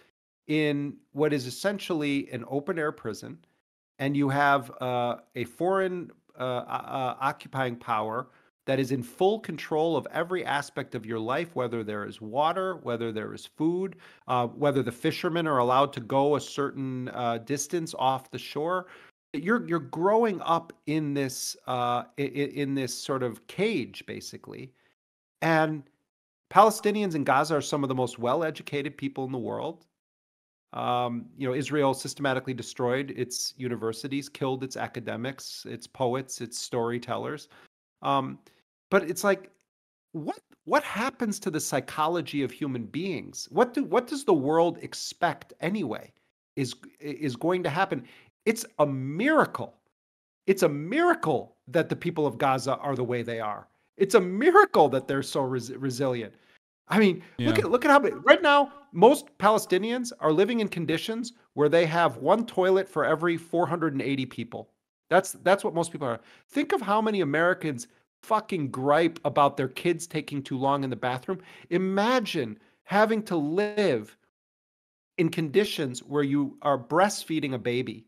in what is essentially an open air prison, and you have a foreign occupying power that is in full control of every aspect of your life, whether there is water, whether there is food, whether the fishermen are allowed to go a certain distance off the shore. You're growing up in this sort of cage, basically. And Palestinians in Gaza are some of the most well-educated people in the world. Israel systematically destroyed its universities, killed its academics, its poets, its storytellers. But it's like, what happens to the psychology of human beings? What does the world expect anyway is going to happen? It's a miracle. It's a miracle that the people of Gaza are the way they are. It's a miracle that they're so resilient. I mean, look at how right now most Palestinians are living in conditions where they have one toilet for every 480 people. That's what most people are. Think of how many Americans fucking gripe about their kids taking too long in the bathroom. Imagine having to live in conditions where you are breastfeeding a baby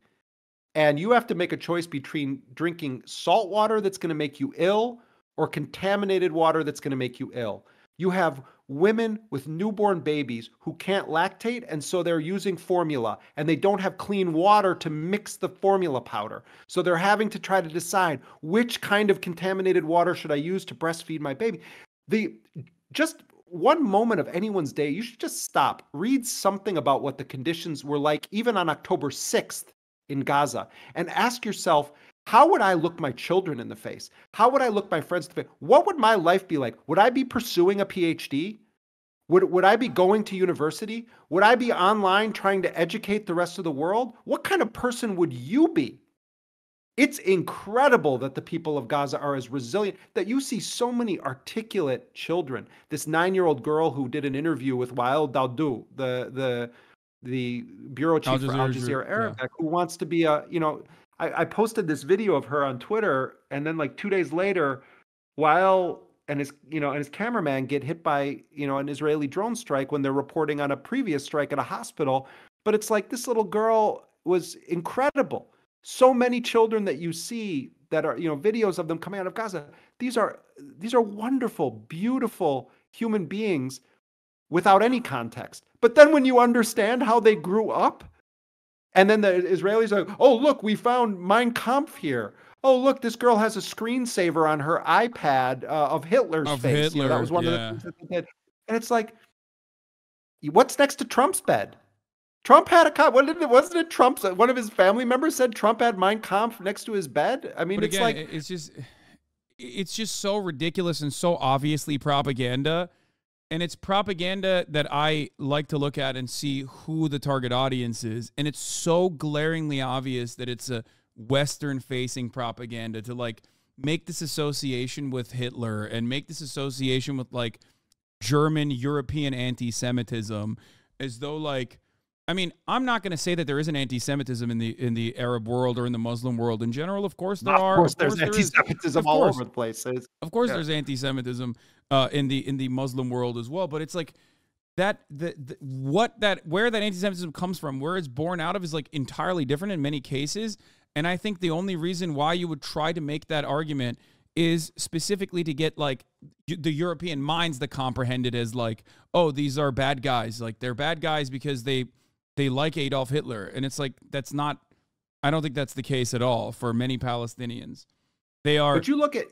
And you have to make a choice between drinking salt water that's going to make you ill or contaminated water that's going to make you ill. You have women with newborn babies who can't lactate, and so they're using formula, and they don't have clean water to mix the formula powder. So they're having to try to decide which kind of contaminated water should I use to breastfeed my baby. Just one moment of anyone's day, you should just stop, read something about what the conditions were like even on October 6th in Gaza, and ask yourself, how would I look my children in the face? How would I look my friends in the face? What would my life be like? Would I be pursuing a PhD? Would I be going to university? Would I be online trying to educate the rest of the world? What kind of person would you be? It's incredible that the people of Gaza are as resilient, that you see so many articulate children. This 9-year-old girl who did an interview with Wael Daoud, the bureau chief for Al Jazeera Arabic, who wants to be I posted this video of her on Twitter, and then like 2 days later, Wael and his cameraman get hit by, an Israeli drone strike when they're reporting on a previous strike at a hospital. But it's like, this little girl was incredible. So many children that you see that are, videos of them coming out of Gaza. These are wonderful, beautiful human beings without any context. But then when you understand how they grew up, and then the Israelis are like, oh, look, we found Mein Kampf here. Oh, look, this girl has a screensaver on her iPad of Hitler's face. Hitler, that was one of the things that they did. And it's like, what's next to Trump's bed? Trump had wasn't it Trump's, one of his family members said Trump had Mein Kampf next to his bed? I mean, it's like, it's just so ridiculous and so obviously propaganda. And it's propaganda that I like to look at and see who the target audience is. And it's so glaringly obvious that it's a Western-facing propaganda to, like, make this association with Hitler and make this association with, like, German, European anti-Semitism, as though, like, I mean, I'm not going to say that there isn't anti-Semitism in the Arab world or in the Muslim world in general. Of course there are. Of course there's anti-Semitism all over the place. Of course there's anti-Semitism in the Muslim world as well. But it's like where that anti-Semitism comes from, where it's born out of, is like entirely different in many cases. And I think the only reason why you would try to make that argument is specifically to get, like, the European minds that comprehend it as, like, oh, these are bad guys. Like, they're bad guys because they like Adolf Hitler. And it's like, that's not, I don't think that's the case at all for many Palestinians. They are, but you look at,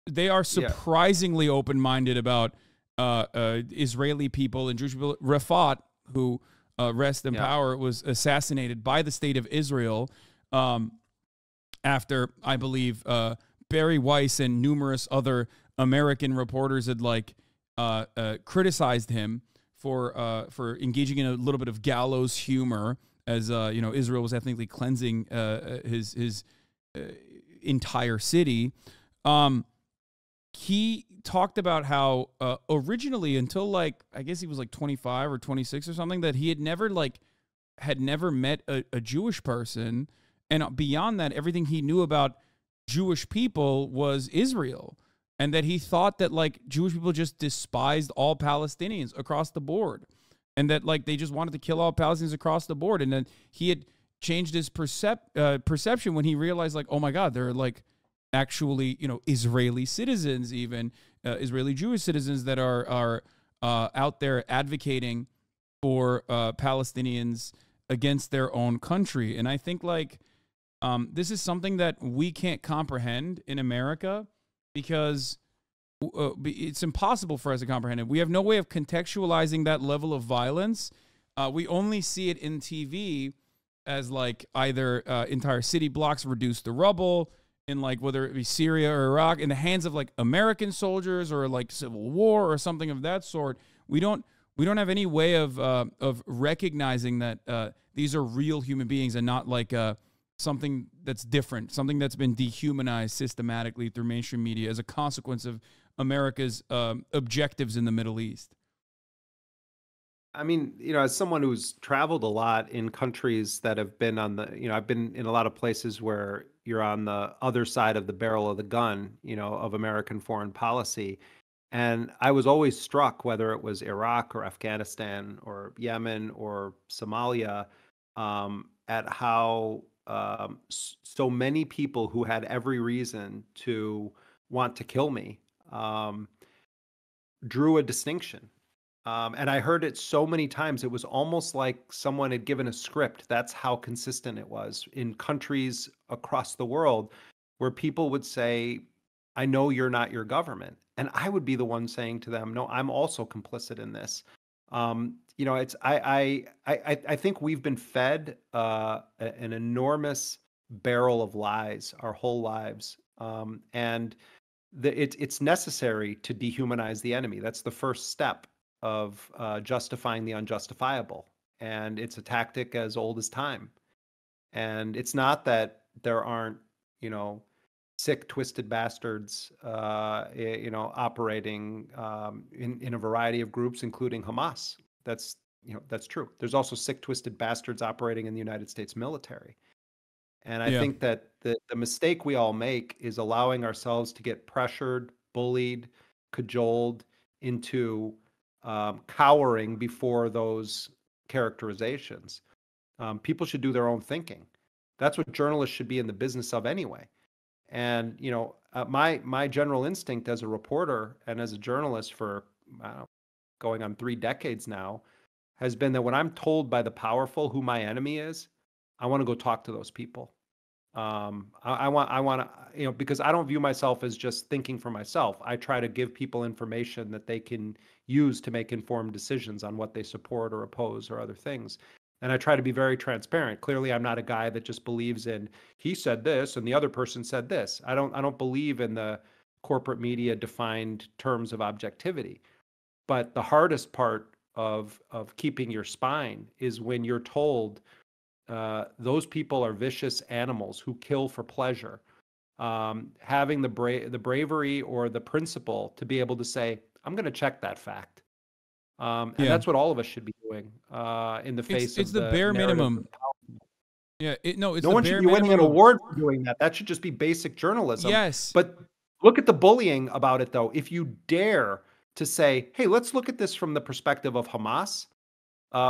they are surprisingly open-minded about Israeli people and Jewish people. Rafat, who, rest in power, was assassinated by the state of Israel after, I believe, Barry Weiss and numerous other American reporters had, like, criticized him for engaging in a little bit of gallows humor, as Israel was ethnically cleansing his entire city. He talked about how originally, until, like, I guess he was like 25 or 26 or something, that he had never met a Jewish person, and beyond that, everything he knew about Jewish people was Israel. And that he thought that, like, Jewish people just despised all Palestinians across the board. And that, like, they just wanted to kill all Palestinians across the board. And then he had changed his perception when he realized, like, oh my God, they're, like, actually, Israeli citizens, even Israeli Jewish citizens that are out there advocating for Palestinians against their own country. And I think, like, this is something that we can't comprehend in America, because it's impossible for us to comprehend it. We have no way of contextualizing that level of violence. We only see it in TV as, like, either entire city blocks reduced to rubble, in, like, whether it be Syria or Iraq, in the hands of, like, American soldiers, or, like, civil war or something of that sort. We don't have any way of recognizing that these are real human beings, and not like something that's different, something that's been dehumanized systematically through mainstream media as a consequence of America's objectives in the Middle East. I mean, as someone who's traveled a lot in countries that have been on the, I've been in a lot of places where you're on the other side of the barrel of the gun, of American foreign policy. And I was always struck, whether it was Iraq or Afghanistan or Yemen or Somalia, at how so many people who had every reason to want to kill me drew a distinction. And I heard it so many times, it was almost like someone had given a script. That's how consistent it was in countries across the world where people would say, I know you're not your government. And I would be the one saying to them, no, I'm also complicit in this. It's I think we've been fed an enormous barrel of lies our whole lives, and it's necessary to dehumanize the enemy. That's the first step of justifying the unjustifiable, and it's a tactic as old as time. And it's not that there aren't, sick, twisted bastards, operating in a variety of groups, including Hamas. That's true. There's also sick, twisted bastards operating in the United States military. And I think that the mistake we all make is allowing ourselves to get pressured, bullied, cajoled into cowering before those characterizations. People should do their own thinking. That's what journalists should be in the business of anyway. And my general instinct as a reporter and as a journalist for going on 3 decades now has been that when I'm told by the powerful who my enemy is, I want to go talk to those people. I want to, because I don't view myself as just thinking for myself. I try to give people information that they can use to make informed decisions on what they support or oppose or other things. And I try to be very transparent. Clearly, I'm not a guy that just believes in, he said this and the other person said this. I don't believe in the corporate media defined terms of objectivity. But the hardest part of keeping your spine is when you're told those people are vicious animals who kill for pleasure. Having the bravery or the principle to be able to say, I'm going to check that fact. And that's what all of us should be doing in the face it's of the bare minimum. No one should be winning an award for doing that. That should just be basic journalism. Yes. But look at the bullying about it, though. If you dare to say, hey, let's look at this from the perspective of Hamas,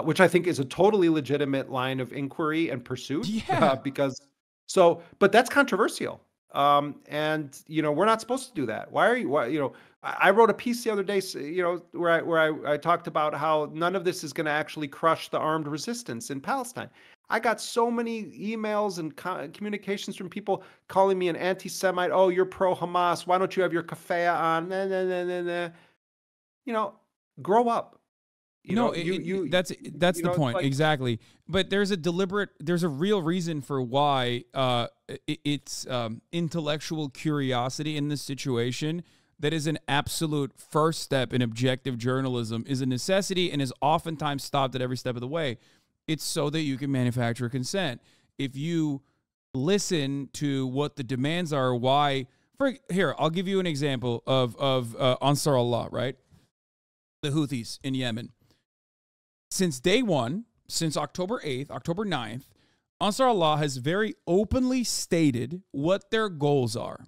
which I think is a totally legitimate line of inquiry and pursuit. Yeah. But that's controversial. And we're not supposed to do that. I wrote a piece the other day, where I talked about how none of this is going to actually crush the armed resistance in Palestine. I got so many emails and communications from people calling me an anti-Semite. Oh, you're pro-Hamas. Why don't you have your kafaya on? Grow up. That's the point. Exactly. But there's a real reason for why it's intellectual curiosity in this situation that is an absolute first step in objective journalism, is a necessity and is oftentimes stopped at every step of the way. It's so that you can manufacture consent. If you listen to what the demands are, I'll give you an example of Ansar Allah, right? The Houthis in Yemen. Since day one, since October 8th, October 9th, Ansar Allah has very openly stated what their goals are.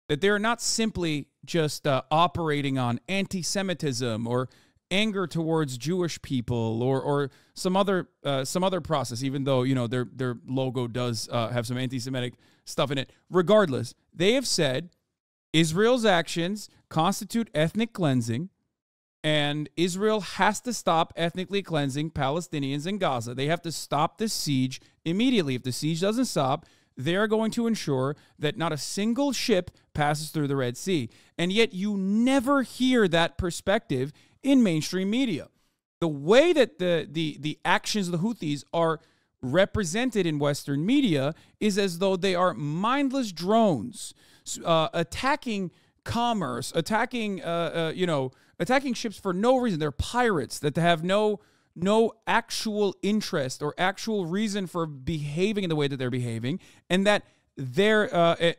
That they're not simply just operating on anti-Semitism or anger towards Jewish people or some other process, even though their logo does have some anti-Semitic stuff in it. Regardless, they have said Israel's actions constitute ethnic cleansing, and Israel has to stop ethnically cleansing Palestinians in Gaza. They have to stop this siege immediately. If the siege doesn't stop, they're going to ensure that not a single ship passes through the Red Sea. And yet you never hear that perspective in mainstream media. The way that the actions of the Houthis are represented in Western media is as though they are mindless drones attacking commerce, attacking ships for no reason. They're pirates that have no actual interest or actual reason for behaving in the way that they're behaving, and that they're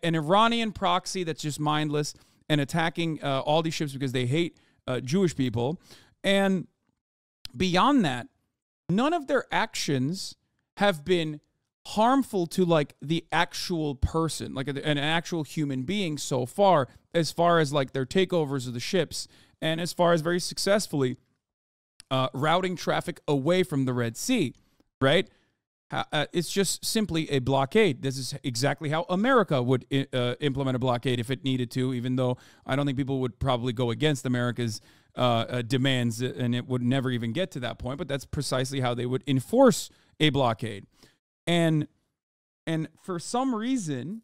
an Iranian proxy that's just mindless and attacking all these ships because they hate Jewish people. And beyond that, none of their actions have been harmful to the actual person, an actual human being so far as their takeovers of the ships, and as far as very successfully routing traffic away from the Red Sea, right? It's just simply a blockade. This is exactly how America would implement a blockade if it needed to, even though I don't think people would probably go against America's demands, and it would never even get to that point. But that's precisely how they would enforce a blockade. And for some reason,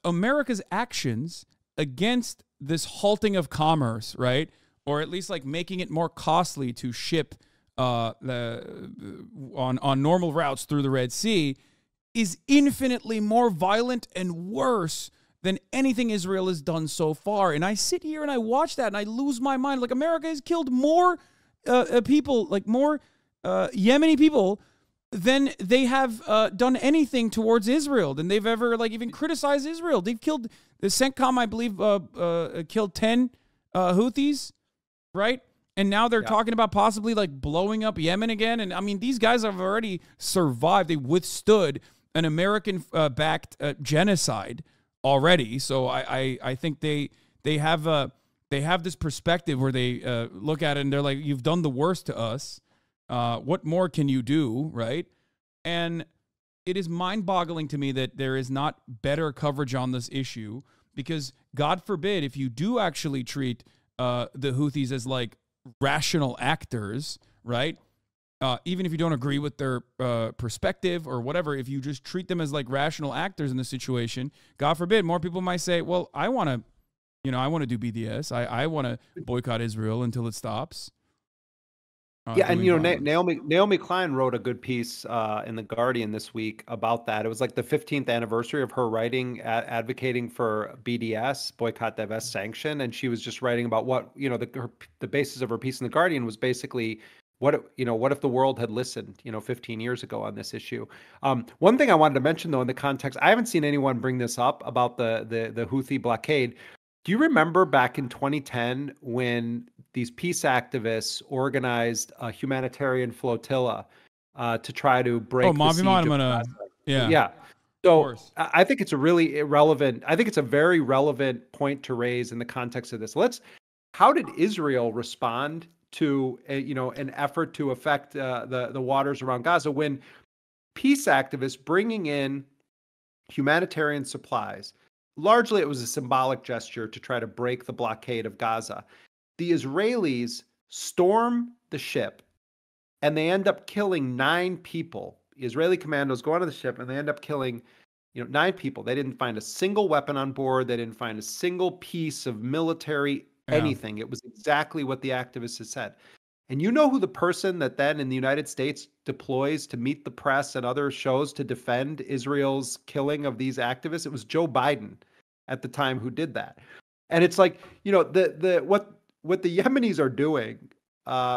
America's actions against this halting of commerce, right, or at least like making it more costly to ship on normal routes through the Red Sea, is infinitely more violent and worse than anything Israel has done so far. And I sit here and I watch that and I lose my mind. Like, America has killed more people, like more Yemeni people, than they have done anything towards Israel, than they've ever like even criticized Israel. They've killed, the CENTCOM, I believe, killed 10 Houthis, right? And now they're talking about possibly like blowing up Yemen again. And I mean, these guys have already survived. They withstood an American-backed genocide already. So I think they have this perspective where they look at it and they're like, you've done the worst to us. What more can you do, right? And it is mind-boggling to me that there is not better coverage on this issue, because God forbid if you do actually treat the Houthis as like rational actors, right? Even if you don't agree with their perspective or whatever, if you just treat them as like rational actors in the situation, God forbid, more people might say, well, I want to do BDS. I want to boycott Israel until it stops. And Naomi Klein wrote a good piece in the Guardian this week about that. It was like the 15th anniversary of her writing advocating for BDS, boycott, divest, sanction, and she was just writing about what the basis of her piece in the Guardian was basically what if the world had listened 15 years ago on this issue. One thing I wanted to mention though in the context, I haven't seen anyone bring this up about the Houthi blockade. Do you remember back in 2010 when these peace activists organized a humanitarian flotilla to try to break the siege of Gaza? Yeah. So I think it's a really irrelevant. I think it's a very relevant point to raise in the context of this. How did Israel respond to an effort to affect the waters around Gaza when peace activists bringing in humanitarian supplies? Largely, it was a symbolic gesture to try to break the blockade of Gaza. The Israelis storm the ship, and they end up killing 9 people. The Israeli commandos go onto the ship, and they end up killing 9 people. They didn't find a single weapon on board. They didn't find a single piece of military anything. It was exactly what the activists had said. And you know who the person that then in the United States deploys to meet the press and other shows to defend Israel's killing of these activists? It was Joe Biden at the time who did that. And it's like, what the Yemenis are doing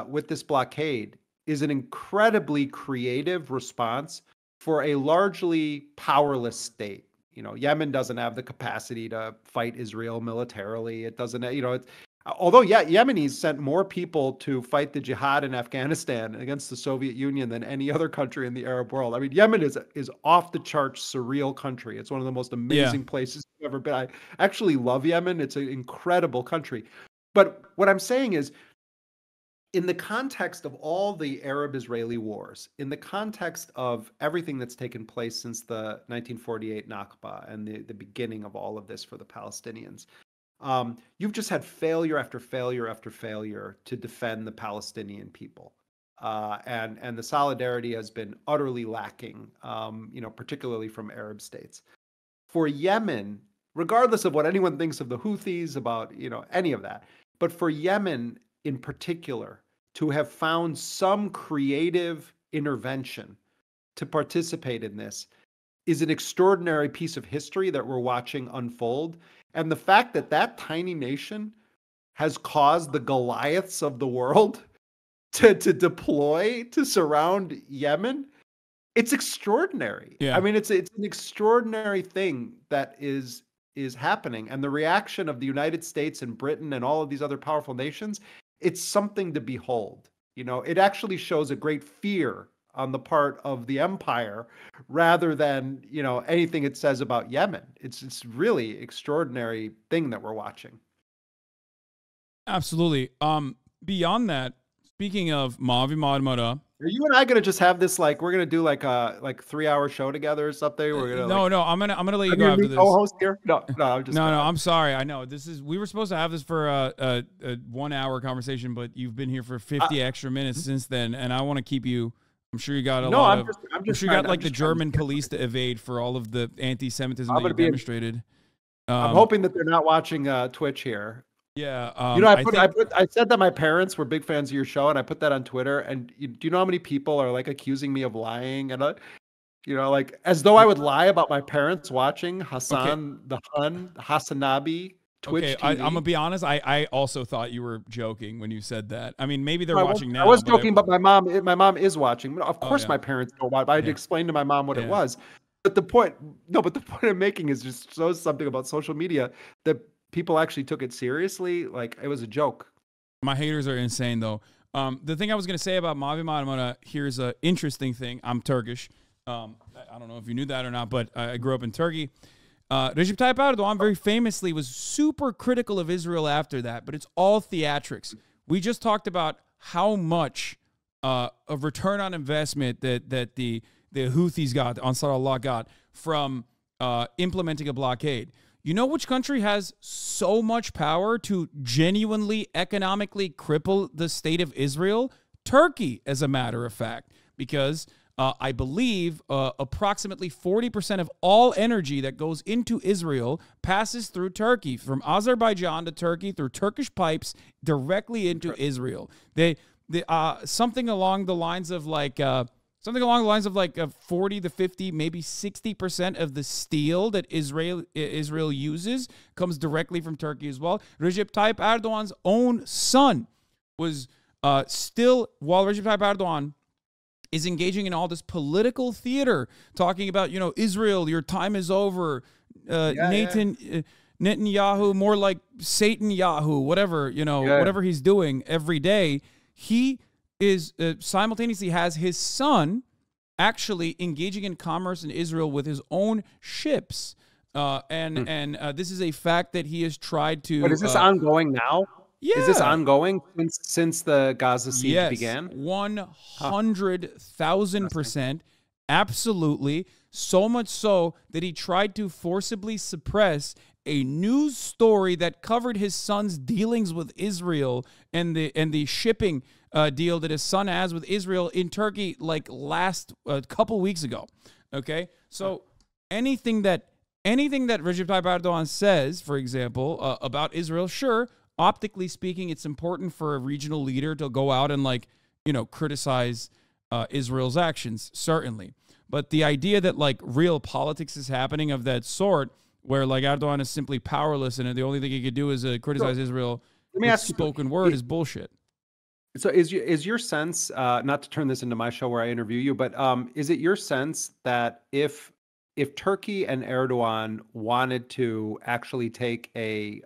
with this blockade is an incredibly creative response for a largely powerless state. Yemen doesn't have the capacity to fight Israel militarily. It doesn't, although Yemenis sent more people to fight the jihad in Afghanistan against the Soviet Union than any other country in the Arab world. I mean, Yemen is off the charts surreal country. It's one of the most amazing places I've ever been. I actually love Yemen. It's an incredible country. But what I'm saying is, in the context of all the Arab-Israeli wars, in the context of everything that's taken place since the 1948 Nakba and the beginning of all of this for the Palestinians, you've just had failure after failure after failure to defend the Palestinian people. And the solidarity has been utterly lacking, particularly from Arab states. For Yemen, regardless of what anyone thinks of the Houthis, about any of that, but for Yemen in particular, to have found some creative intervention to participate in this is an extraordinary piece of history that we're watching unfold. And the fact that that tiny nation has caused the Goliaths of the world to deploy to surround Yemen, it's extraordinary. Yeah. I mean, it's an extraordinary thing that is happening. And the reaction of the United States and Britain and all of these other powerful nations, it's something to behold. It actually shows a great fear on the part of the empire rather than, anything it says about Yemen. It's really extraordinary thing that we're watching. Absolutely. Beyond that, speaking of Mavi Marmara Are you and I gonna just have this like we're gonna do like a 3-hour show together or something? We're gonna no. I'm gonna let you I'm go your after new this. co-host here. No. I'm just no. I'm sorry. I know we were supposed to have this for a 1 hour conversation, but you've been here for 50 extra minutes since then, and I want to keep you. I'm sure you got I'm sure you got like the German police to evade for all of the anti-Semitism that you demonstrated. I'm hoping that they're not watching Twitch here. Yeah, I said that my parents were big fans of your show, and I put that on Twitter. And do you know how many people are like accusing me of lying? And like as though I would lie about my parents watching Hasan the HasanAbi Twitch TV. I'm gonna be honest. I also thought you were joking when you said that. I mean, maybe they're watching now. I was joking, but my mom is watching. Of course, my parents don't watch. I had to explain to my mom what it was. But the point I'm making is just shows something about social media that people actually took it seriously. Like it was a joke. My haters are insane, though. The thing I was going to say about Mavi, here's an interesting thing. I'm Turkish. I don't know if you knew that or not, but I grew up in Turkey. Recep Tayyip Erdogan very famously was super critical of Israel after that, but it's all theatrics. We just talked about how much of return on investment that the Houthis got, Ansar Allah got, from implementing a blockade. You know which country has so much power to genuinely economically cripple the state of Israel? Turkey, as a matter of fact, because I believe approximately 40% of all energy that goes into Israel passes through Turkey, from Azerbaijan to Turkey, through Turkish pipes directly into Israel. Something along the lines of like 40 to 50, maybe 60% of the steel that Israel uses comes directly from Turkey as well. Recep Tayyip Erdogan's own son was while Recep Tayyip Erdogan is engaging in all this political theater, talking about, Israel, your time is over. Netanyahu, more like Satan Yahoo, whatever, whatever he's doing every day. He is simultaneously has his son actually engaging in commerce in Israel with his own ships. This is a fact that he has tried to... But is this ongoing now? Yeah. Is this ongoing since the Gaza siege began? 100,000%. Absolutely. So much so that he tried to forcibly suppress a news story that covered his son's dealings with Israel and the shipping deal that his son has with Israel in Turkey like a couple weeks ago. Okay? So anything that Recep Tayyip Erdogan says, for example, about Israel, sure, optically speaking, it's important for a regional leader to go out and criticize Israel's actions, certainly. But the idea that real politics is happening of that sort, where Erdogan is simply powerless and the only thing he could do is criticize Israel with spoken word is bullshit. So is your sense, not to turn this into my show where I interview you, but is it your sense that if Turkey and Erdogan wanted to actually take a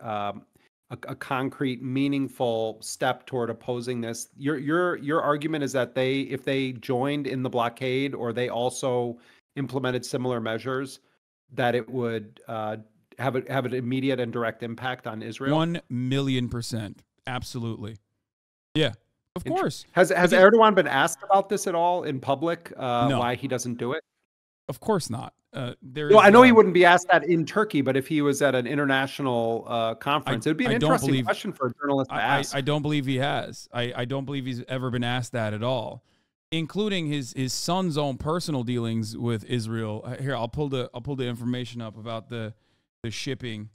concrete, meaningful step toward opposing this, your argument is that if they joined in the blockade or they also implemented similar measures, that it would have an immediate and direct impact on Israel? 1,000,000%. Absolutely. Yeah. Of course. Has Erdogan been asked about this at all in public? No. Why he doesn't do it? Of course not. I know he wouldn't be asked that in Turkey, but if he was at an international conference, it would be an interesting question for a journalist to ask. I don't believe he has. I don't believe he's ever been asked that at all, including his son's own personal dealings with Israel. Here, I'll pull the information up about the shipping.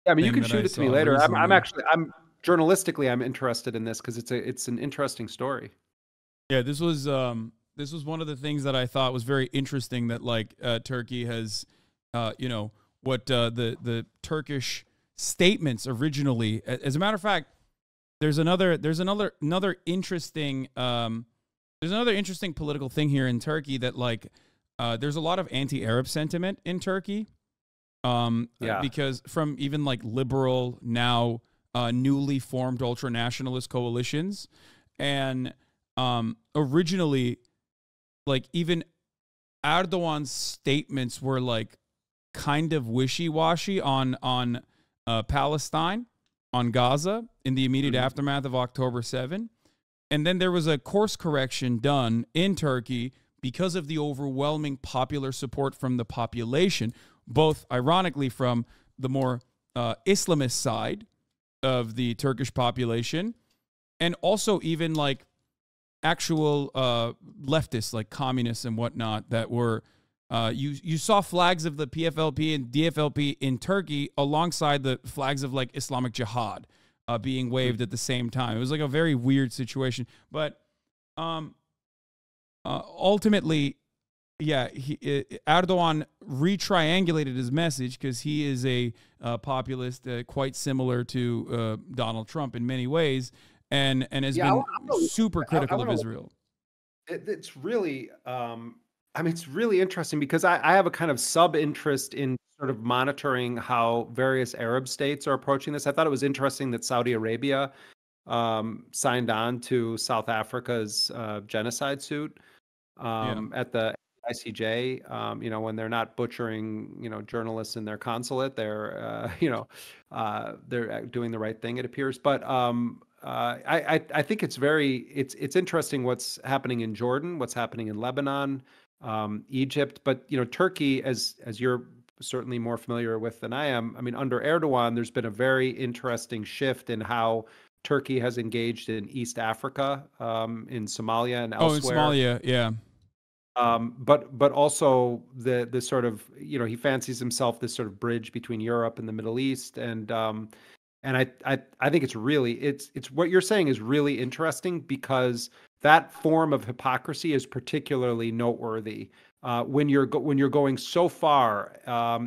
Yeah, I mean, you can shoot it to me later. I'm journalistically, I'm interested in this because it's an interesting story. Yeah, this was one of the things that I thought was very interesting, that Turkey has, what the Turkish statements originally. As a matter of fact, there's another interesting political thing here in Turkey that there's a lot of anti-Arab sentiment in Turkey. Because from even liberal now newly formed ultra-nationalist coalitions, and originally, even Erdogan's statements were kind of wishy-washy on Palestine, on Gaza, in the immediate aftermath of October 7. And then there was a course correction done in Turkey because of the overwhelming popular support from the population, both ironically from the more Islamist side of the Turkish population, and also even like actual leftists, like communists and whatnot, that were you saw flags of the PFLP and DFLP in Turkey alongside the flags of like Islamic Jihad being waved at the same time. It was like a very weird situation, but ultimately, yeah, Erdogan retriangulated his message because he is a populist quite similar to Donald Trump in many ways, and has been super critical of Israel. It's really, it's really interesting because I have a kind of sub-interest in sort of monitoring how various Arab states are approaching this. I thought it was interesting that Saudi Arabia signed on to South Africa's genocide suit at the ICJ. When they're not butchering, journalists in their consulate, they're, they're doing the right thing, it appears. But I think it's interesting what's happening in Jordan, what's happening in Lebanon, Egypt, but Turkey, as you're certainly more familiar with than I am. I mean, under Erdogan, there's been a very interesting shift in how Turkey has engaged in East Africa, in Somalia and elsewhere. Oh, in Somalia, yeah. But also the sort of, he fancies himself this sort of bridge between Europe and the Middle East, and I think it's what you're saying is really interesting because that form of hypocrisy is particularly noteworthy when you're going so far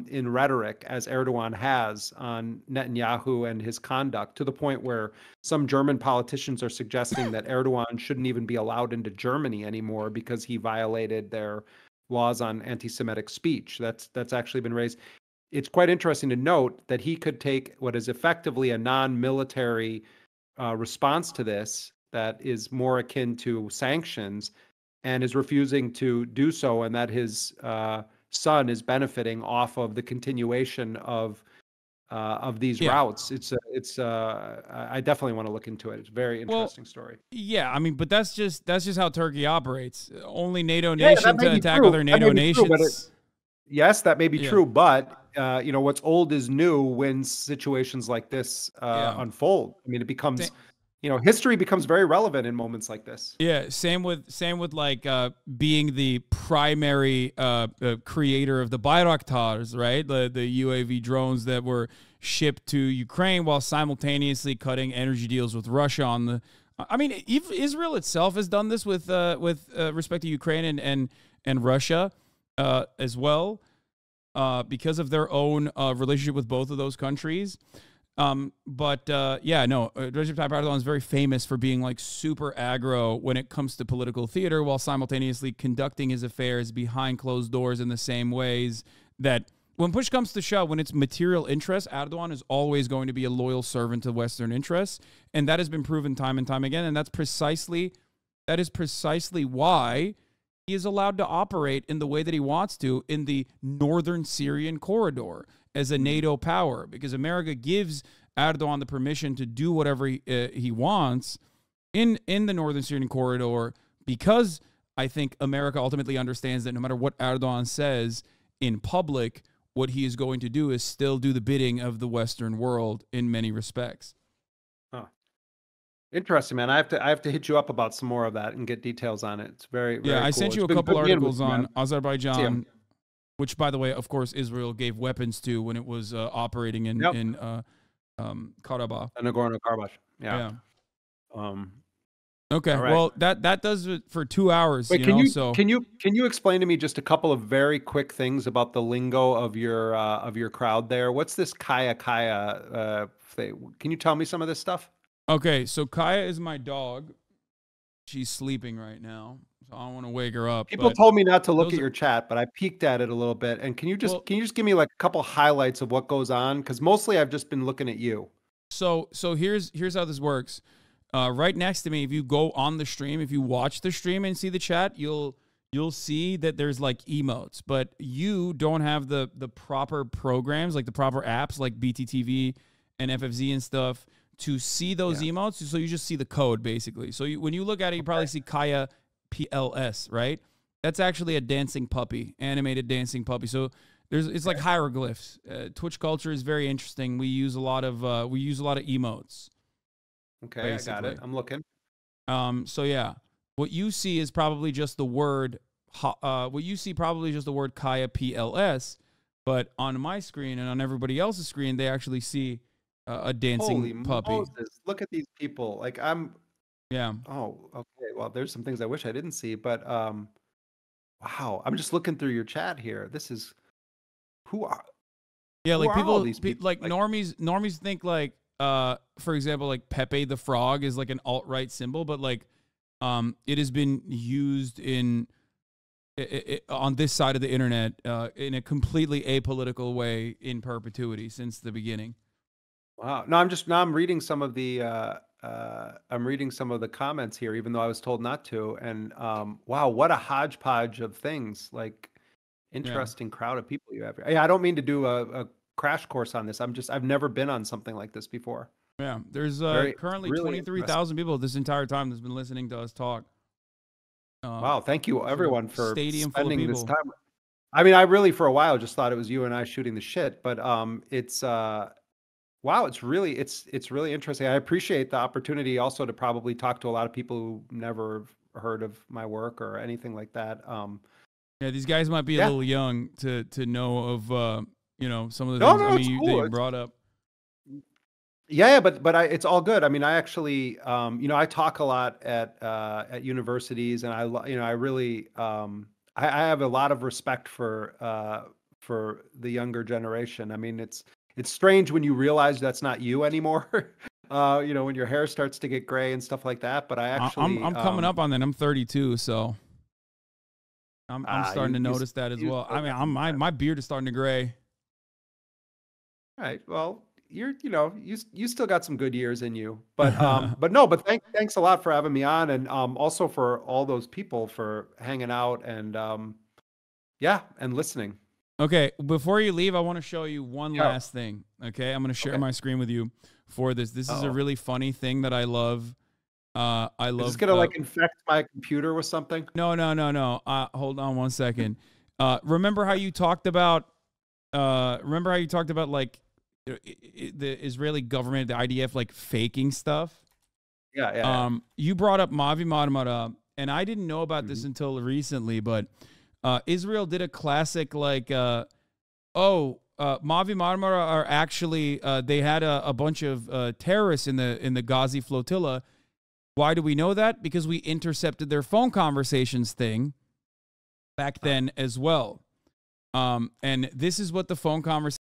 in rhetoric as Erdogan has on Netanyahu and his conduct, to the point where some German politicians are suggesting that Erdogan shouldn't even be allowed into Germany anymore because he violated their laws on anti-Semitic speech. That's actually been raised. It's quite interesting to note that he could take what is effectively a non-military response to this that is more akin to sanctions, and is refusing to do so, and that his son is benefiting off of the continuation of these routes. I definitely want to look into it. It's a very interesting story. Yeah, I mean, but that's just how Turkey operates. Only NATO nations attack other NATO nations. Yes, that may be true, but what's old is new when situations like this unfold. I mean, it becomes, history becomes very relevant in moments like this. Yeah, same with like being the primary creator of the Bayraktars, right? The UAV drones that were shipped to Ukraine while simultaneously cutting energy deals with Russia on the. I mean, Israel itself has done this with respect to Ukraine and Russia. As well, because of their own relationship with both of those countries. Recep Tayyip Erdogan is very famous for being like super aggro when it comes to political theater, while simultaneously conducting his affairs behind closed doors in the same ways that when push comes to shove, when it's material interests, Erdogan is always going to be a loyal servant to Western interests. And that has been proven time and time again. And that is precisely why he is allowed to operate in the way that he wants to in the northern Syrian corridor as a NATO power, because America gives Erdogan the permission to do whatever he wants in the northern Syrian corridor, because I think America ultimately understands that no matter what Erdogan says in public, what he is going to do is still do the bidding of the Western world in many respects. Interesting, man. I have to hit you up about some more of that and get details on it. It's very, very cool. I sent you a couple articles on Azerbaijan, which, by the way, of course, Israel gave weapons to when it was operating in Karabakh. Nagorno-Karabakh. Yeah. Okay. Right. Well, that does it for 2 hours. Wait, can you explain to me just a couple of very quick things about the lingo of your crowd there? What's this kaya thing? Can you tell me some of this stuff? Okay, so Kaya is my dog. She's sleeping right now, so I don't want to wake her up. People told me not to look at your chat, but I peeked at it a little bit. And can you just give me like a couple highlights of what goes on? Because mostly I've just been looking at you. So here's how this works. Right next to me, if you go on the stream, if you watch the stream and see the chat, you'll see that there's like emotes, but you don't have the proper programs, like the proper apps, like BTTV and FFZ and stuff, to see those emotes. So you just see the code basically. So when you look at it, you probably see Kaya PLS, right? That's actually a dancing puppy, animated dancing puppy. So it's like hieroglyphs. Twitch culture is very interesting. We use a lot of emotes. Okay, basically. I got it. I'm looking. So yeah, what you see is probably just the word. What you see probably just the word Kaya PLS, but on my screen and on everybody else's screen, they actually see a dancing puppy. Moses, look at these people. Like Yeah. Oh, okay. Well, there's some things I wish I didn't see, but wow, I'm just looking through your chat here. This is like people like normies think like for example like Pepe the Frog is like an alt-right symbol, but like it has been used on this side of the internet in a completely apolitical way in perpetuity since the beginning. Wow. No, I'm reading some of the comments here, even though I was told not to. And wow, what a hodgepodge of things. Like interesting crowd of people you have here. Yeah, I don't mean to do a crash course on this. I've never been on something like this before. Yeah, there's currently really 23,000 people this entire time that's been listening to us talk. Wow, thank you everyone for spending this time. I mean, I really for a while just thought it was you and I shooting the shit, but it's wow, it's really interesting. I appreciate the opportunity also to probably talk to a lot of people who never heard of my work or anything like that. Yeah, these guys might be a little young to know of some of the things that you brought up. Yeah, but it's all good. I mean, I actually I talk a lot at universities, and I really I have a lot of respect for the younger generation. I mean, it's strange when you realize that's not you anymore. When your hair starts to get gray and stuff like that. But I actually I'm coming up on that. I'm 32, so I'm starting to notice that as well. I mean, my beard is starting to gray. All right. Well, you still got some good years in you, but thanks a lot for having me on, and also for all those people for hanging out and and listening. Okay, before you leave, I want to show you one last thing. Okay, I'm going to share my screen with you for this. This is a really funny thing that I love. I love. Is this gonna like infect my computer with something? No. Hold on one second. Remember how you talked about? Like the Israeli government, the IDF, like faking stuff. Yeah. You brought up Mavi Marmara, and I didn't know about this until recently, but Israel did a classic like, Mavi Marmara are actually they had a bunch of terrorists in the Ghazi flotilla. Why do we know that? Because we intercepted their phone conversations thing back then as well. And this is what the phone conversation